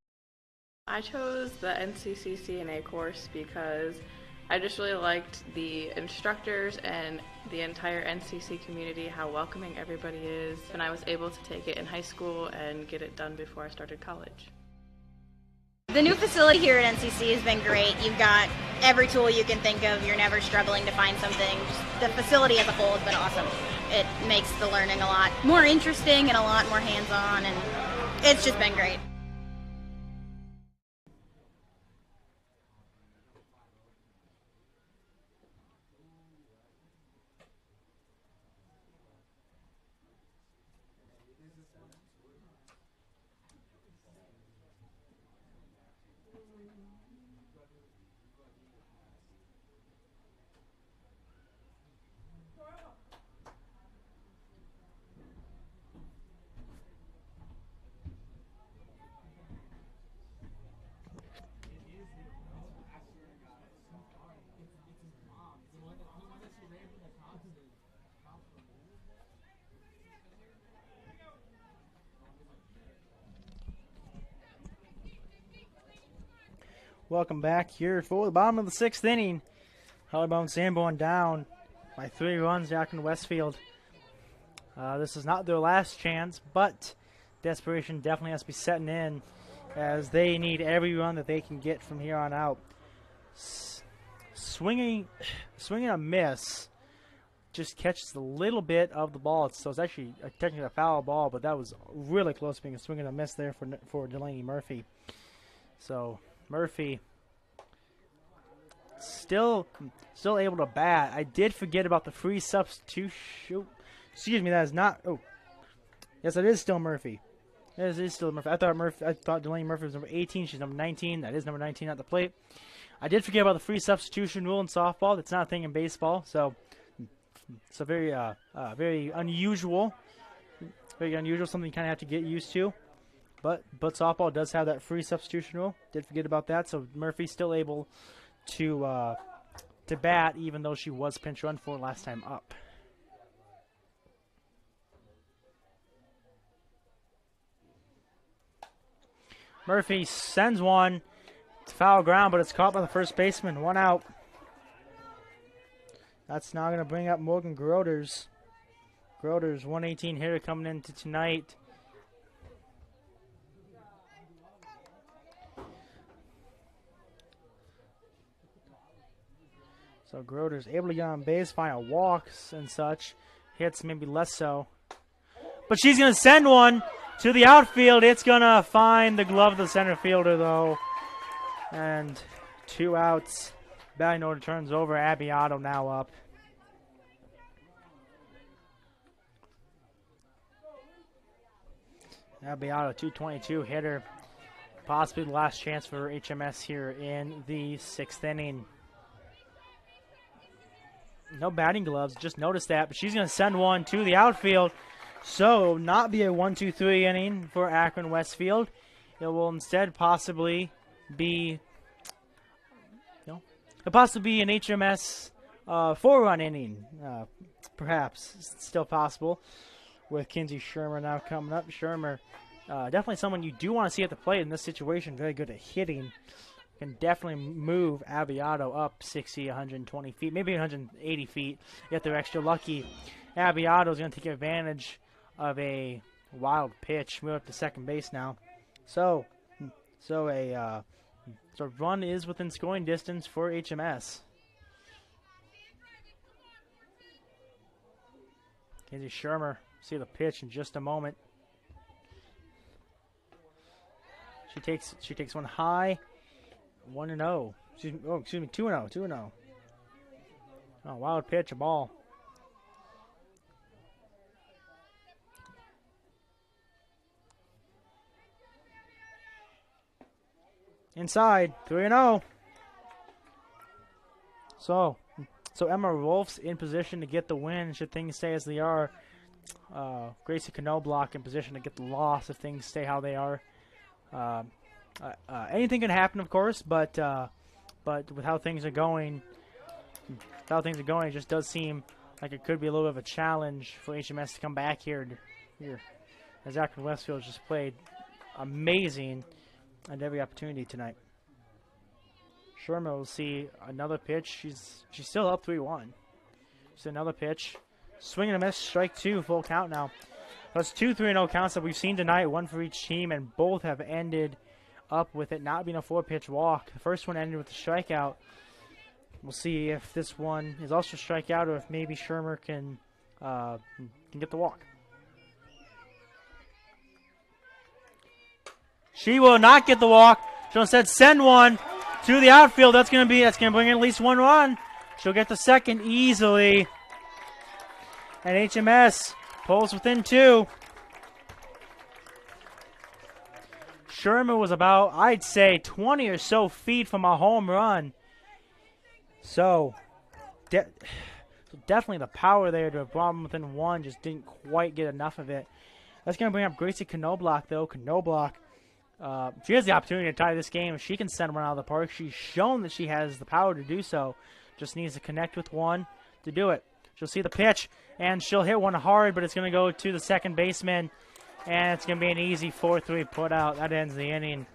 I chose the NCCC&A course because I just really liked the instructors and the entire NCC community, how welcoming everybody is, and I was able to take it in high school and get it done before I started college. The new facility here at NCC has been great. You've got every tool you can think of. You're never struggling to find something. Just the facility as a whole has been awesome. It makes the learning a lot more interesting and a lot more hands-on, and it's just been great. Welcome back here for the bottom of the 6th inning. Hartley-Melvin-Sanborn down by 3 runs to Akron-Westfield. This is not their last chance, but desperation definitely has to be setting in, as they need every run that they can get from here on out. Swinging a miss, just catches a little bit of the ball. So it's actually technically a foul ball, but that was really close to being a swing and a miss there for Delaney Murphy. So Murphy still able to bat. I did forget about the free substitution. Excuse me, that is not. Oh, yes, it is still Murphy. It is still Murphy. I thought Delaney Murphy was number 18. She's number 19. That is number 19 at the plate. I did forget about the free substitution rule in softball. That's not a thing in baseball. So very unusual. Very unusual. Something you kind of have to get used to. But softball does have that free substitution rule. Did forget about that. So Murphy's still able to bat, even though she was pinch run for last time up. Murphy sends one to foul ground, but it's caught by the first baseman. 1 out. That's now going to bring up Morgan Groders. Groders, 118 hitter coming into tonight. So Groders able to get on base, find walks and such. Hits maybe less so. But she's going to send one to the outfield. It's going to find the glove of the center fielder, though. And 2 outs. Batting order turns over. Abbiato now up. Abbiato, 222 hitter. Possibly the last chance for HMS here in the 6th inning. No batting gloves, just noticed that, but she's going to send one to the outfield. So, not be a 1-2-3 inning for Akron-Westfield. It will instead possibly be, an HMS 4-run inning, perhaps. It's still possible with Kinsey Shermer now coming up. Shermer, definitely someone you do want to see at the plate in this situation. Very good at hitting. Can definitely move Abbiato up 60, 120 feet, maybe 180 feet if they're extra lucky. Abbiato is going to take advantage of a wild pitch. Move up to second base now. So run is within scoring distance for HMS. Kinsey Shermer, see the pitch in just a moment. She takes one high. 1-0. Excuse me, 2-0. 2-0. Oh, wild pitch, a ball. Inside, 3-0. So Emma Wolf's in position to get the win should things stay as they are. Gracie Knobloch in position to get the loss if things stay how they are. Anything can happen, of course, but with how things are going, it just does seem like it could be a little bit of a challenge for HMS to come back here as Akron-Westfield just played amazing at every opportunity tonight. Sherman will see another pitch. She's still up 3-1. Just another pitch. Swing and a miss, strike 2, full count now. That's 2 3-0 counts that we've seen tonight, one for each team, and both have ended up with it not being a 4-pitch walk. The first one ended with a strikeout. We'll see if this one is also a strikeout or if maybe Shermer can get the walk. She will not get the walk. She'll instead send one to the outfield. That's gonna bring in at least 1 run. She'll get the second easily. And HMS pulls within 2. Sherman was about, I'd say, 20 or so feet from a home run. So, definitely the power there to have brought him within 1. Just didn't quite get enough of it. That's going to bring up Gracie Knobloch, though. Knobloch, she has the opportunity to tie this game. If she can send one out of the park, she's shown that she has the power to do so. Just needs to connect with one to do it. She'll see the pitch, and she'll hit one hard, but it's going to go to the second baseman, and it's going to be an easy 4-3 put out. That ends the inning.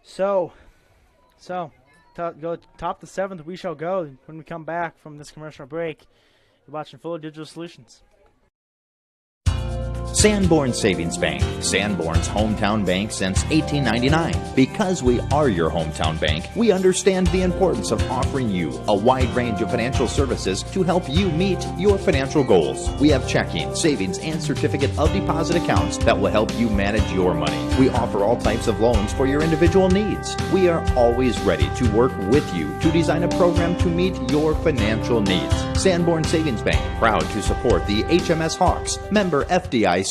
So go top the 7th, we shall go when we come back from this commercial break. You're watching Fuller Digital Solutions. Sanborn Savings Bank, Sanborn's hometown bank since 1899. Because we are your hometown bank, we understand the importance of offering you a wide range of financial services to help you meet your financial goals. We have checking, savings, and certificate of deposit accounts that will help you manage your money. We offer all types of loans for your individual needs. We are always ready to work with you to design a program to meet your financial needs. Sanborn Savings Bank, proud to support the HMS Hawks, member FDIC.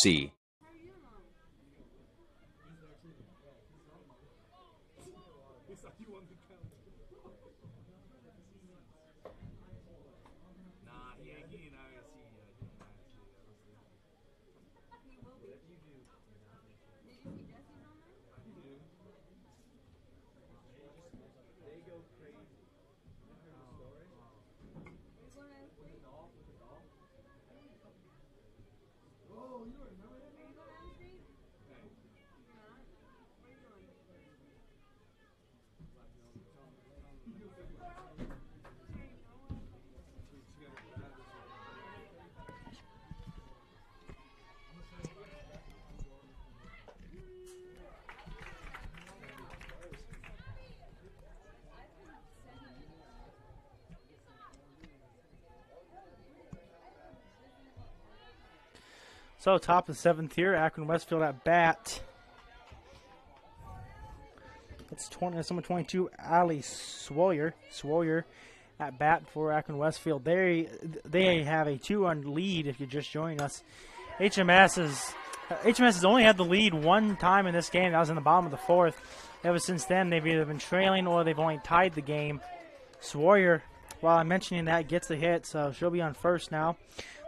So top of the 7th here, Akron-Westfield at bat. That's number 22, Ali Swoyer. Swoyer at bat for Akron-Westfield. They have a 2-run lead if you're just joining us. HMS has only had the lead one time in this game. That was in the bottom of the 4th. Ever since then, they've either been trailing or they've only tied the game. Swoyer, while I'm mentioning that, gets the hit, so she'll be on first now.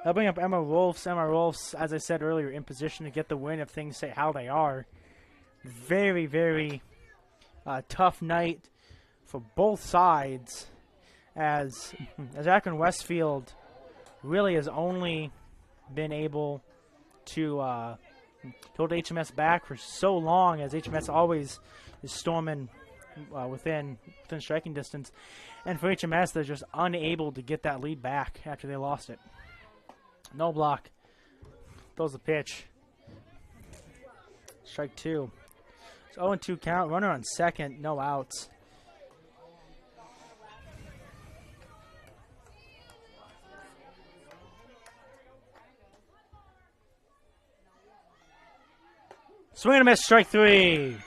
They'll bring up Emma Rolfs. Emma Rolfs, as I said earlier, in position to get the win if things stay how they are. Very, very tough night for both sides, as Akron-Westfield really has only been able to hold HMS back for so long, as HMS always is storming within striking distance. And for HMS, they're just unable to get that lead back after they lost it. No block. Throws the pitch. Strike 2. It's 0-2 count. Runner on second. No outs. Swing and a miss. Strike 3.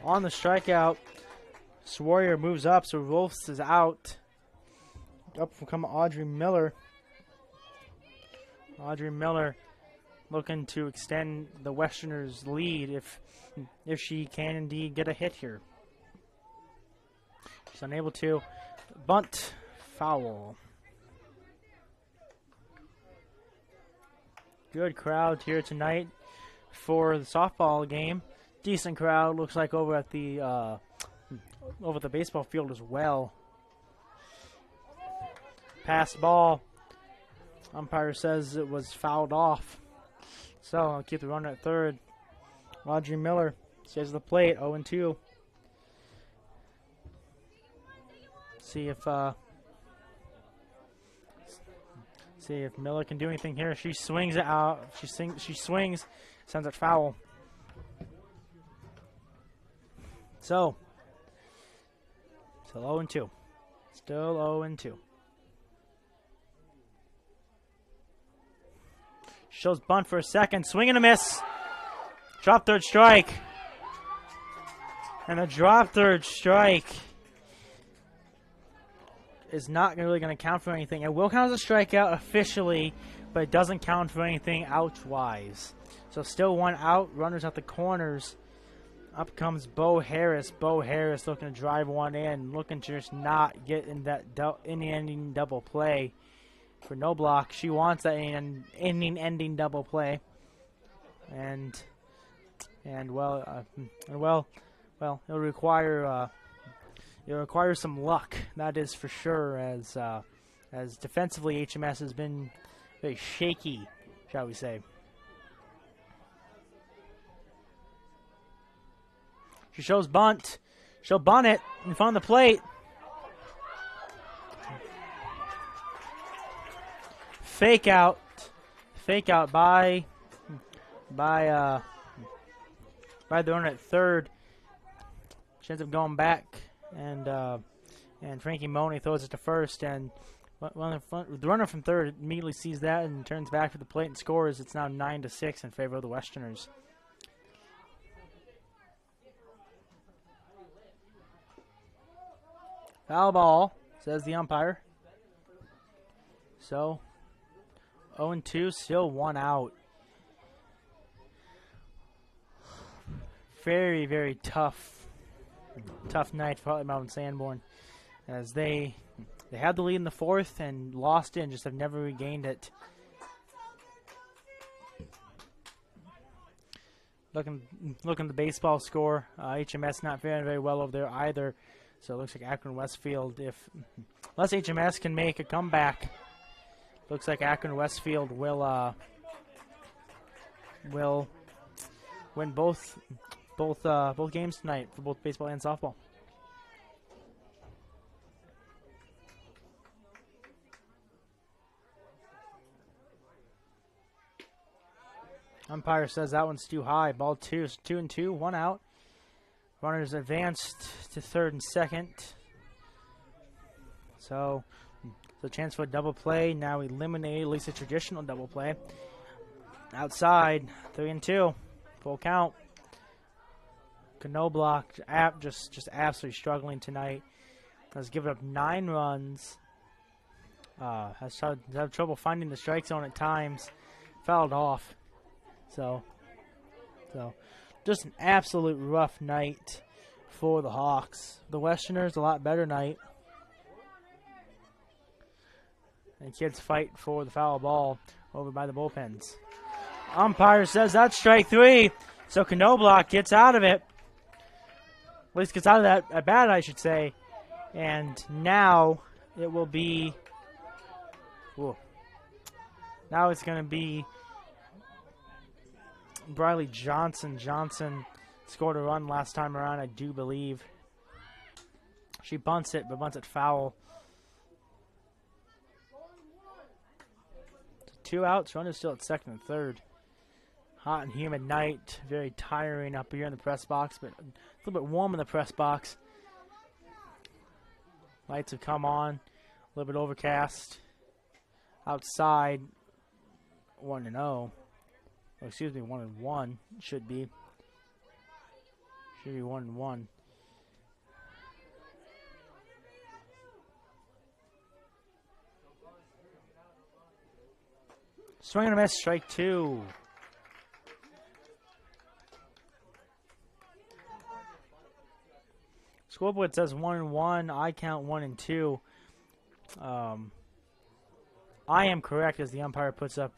On the strikeout, Swoyer moves up, so Rolfs is out. Up will come Audrey Miller. Audrey Miller looking to extend the Westerners' lead if she can indeed get a hit here. She's unable to. Bunt, foul. Good crowd here tonight for the softball game. Decent crowd, looks like over at the baseball field as well. Pass ball. Umpire says it was fouled off. So I'll keep the runner at third. Audrey Miller stays at the plate, 0-2. See if Miller can do anything here. She swings it out. She swings, sends it foul. So 0-2. Still 0-2. Shows bunt for a second. Swing and a miss. Drop third strike. And a drop third strike is not really going to count for anything. It will count as a strikeout officially, but it doesn't count for anything out-wise. So still one out. Runners at the corners. Up comes Bo Harris. Bo Harris looking to drive one in, looking to just not get in that inning-ending double play for no block. She wants that inning-ending double play, and it'll require some luck. That is for sure, as defensively HMS has been very shaky, shall we say. She shows bunt. She'll bunt it in front of the plate. Fake out by the runner at third. She ends up going back, and Frankie Money throws it to first, and the runner from third immediately sees that and turns back to the plate and scores. It's now 9-6 in favor of the Westerners. Foul ball, says the umpire. So 0-2, still one out. Very, very tough night for Hartley-Melvin-Sanborn, as they had the lead in the 4th and lost it and just have never regained it. Looking at the baseball score, HMS not faring very well over there either. So it looks like Akron-Westfield, unless HMS can make a comeback, looks like Akron-Westfield will win both games tonight for both baseball and softball. Umpire says that one's too high. Ball 2-2, one out. Runners advanced to third and second. So So chance for a double play. Now eliminated, at least a traditional double play. Outside, 3-2. Full count. Knobloch just absolutely struggling tonight. Has given up 9 runs. Has had trouble finding the strike zone at times. Fouled off. So just an absolute rough night for the Hawks. The Westerners, a lot better night. And kids fight for the foul ball over by the bullpens. Umpire says that's strike 3. So Knobloch gets out of it. At least gets out of that at bat, I should say. And now it will be... Whoa. Now it's going to be Briley Johnson. Johnson scored a run last time around, I do believe. She bunts it, but bunts it foul. 2 outs. Runners still at second and third. Hot and humid night. Very tiring up here in the press box, but a little bit warm in the press box. Lights have come on. A little bit overcast. Outside, 1-0. Oh, excuse me, 1-1 should be. Should be 1-1. Swing and a miss, strike 2. Scoreboard says 1-1. I count 1 and 2. I am correct as the umpire puts up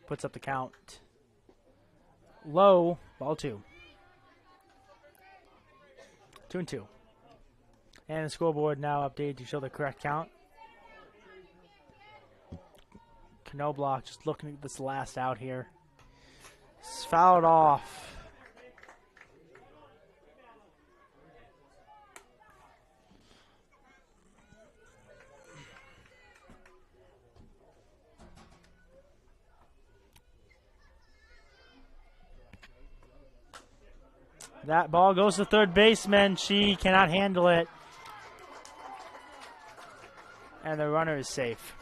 the count. Low, ball 2. 2-2. And the scoreboard now updated to show the correct count. Knobloch just looking at this last out here. It's fouled off. That ball goes to third baseman. She cannot handle it. And the runner is safe.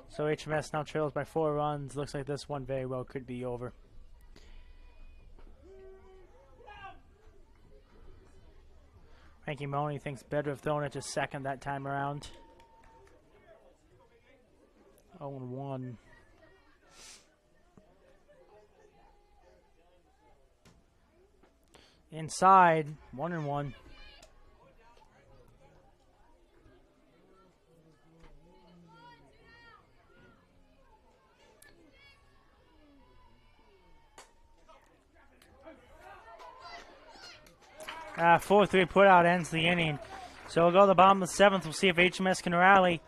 So HMS now trails by 4 runs. Looks like this one very well could be over. Frankie Money thinks better of throwing it to second that time around. 0-1. Inside, 1-1. Uh, 4-3 put out ends the inning. So we'll go to the bottom of the 7th. We'll see if HMS can rally.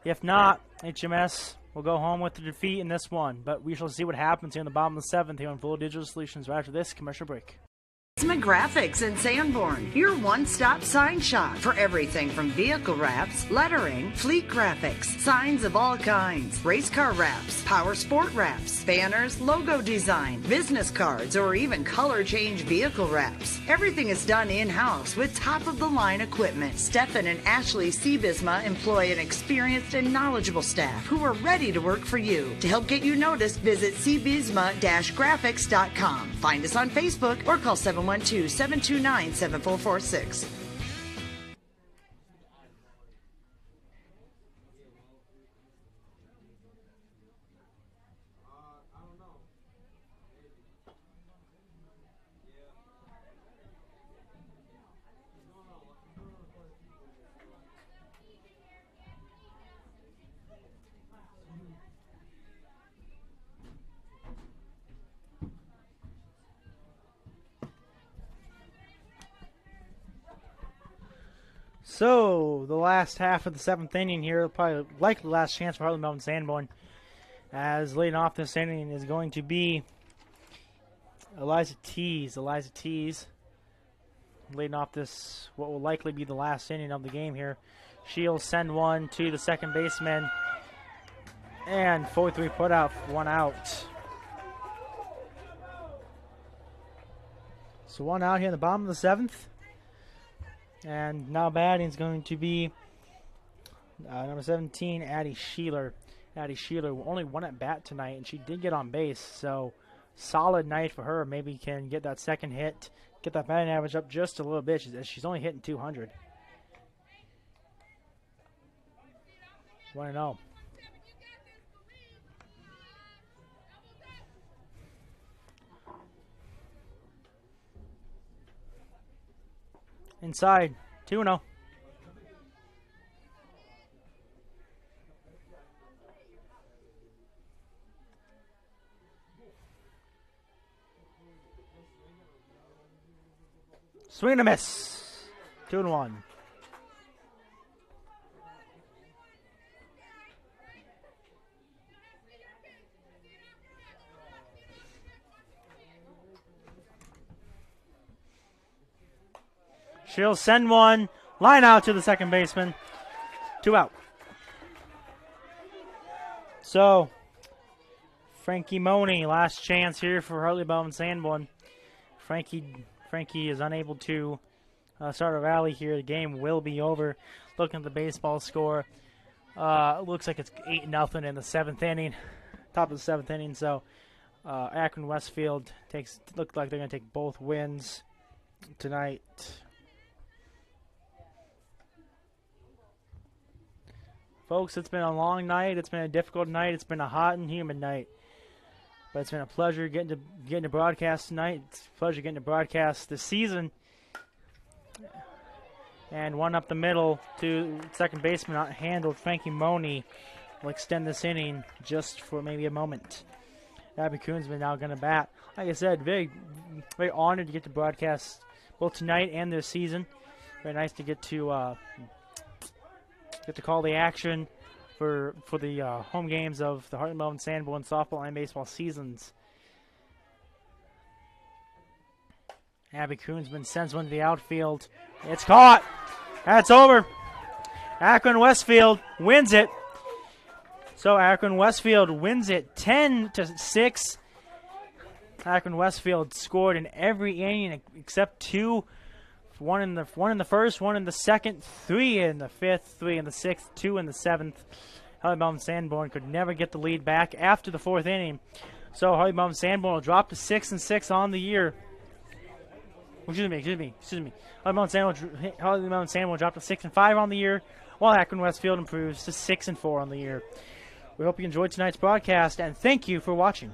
If not, HMS will go home with the defeat in this one. But we shall see what happens here in the bottom of the 7th here on Full Digital Solutions right after this commercial break. Graphics in Sanborn, your one-stop sign shop for everything from vehicle wraps, lettering, fleet graphics, signs of all kinds, race car wraps, power sport wraps, banners, logo design, business cards, or even color change vehicle wraps. Everything is done in-house with top-of-the-line equipment. Stefan and Ashley Seabisma employ an experienced and knowledgeable staff who are ready to work for you. To help get you noticed, visit cbisma-graphics.com. Find us on Facebook or call 712-729-7446. So, the last half of the 7th inning here, probably likely last chance for Hartley-Melvin-Sanborn, as leading off this inning is going to be Eliza Tees. Eliza Tees leading off this, what will likely be the last inning of the game here. She'll send one to the second baseman, and 4-3 put out, 1 out. So one out here in the bottom of the 7th. And now batting is going to be number 17, Addie Sheeler. Addie Sheeler only one at bat tonight, and she did get on base. So solid night for her. Maybe can get that second hit, get that batting average up just a little bit. She's only hitting 200. 1-0. Inside, 2-0. Swing and a miss. 2-1. She'll send one. Line out to the second baseman. 2 out. So, Frankie Money, last chance here for Hartley-Melvin-Sanborn. Frankie is unable to start a rally here. The game will be over. Looking at the baseball score, it looks like it's 8-0 in the 7th inning, top of the 7th inning. So, Akron-Westfield look like they're going to take both wins tonight. Folks, it's been a long night. It's been a difficult night. It's been a hot and humid night. But it's been a pleasure getting to broadcast tonight. It's a pleasure getting to broadcast this season. And one up the middle to second baseman not handled. Frankie Money will extend this inning just for maybe a moment. Abby Koonsman now going to bat. Like I said, very, very honored to get to broadcast both tonight and this season. Very nice to get to call the action for the home games of the Hartley-Melvin-Sanborn softball and baseball seasons. Abby Koonsman sends one to the outfield. It's caught. That's over. Akron-Westfield wins it. So Akron-Westfield wins it 10-6. Akron-Westfield scored in every inning except 2. One in the first, 1 in the second, 3 in the 5th, 3 in the 6th, 2 in the 7th. Hartley-Melvin-Sanborn could never get the lead back after the 4th inning. So Hartley-Melvin-Sanborn will drop to 6-6 on the year. Excuse me. Hartley-Melvin-Sanborn will drop to 6-5 on the year, while Akron-Westfield improves to 6-4 on the year. We hope you enjoyed tonight's broadcast, and thank you for watching.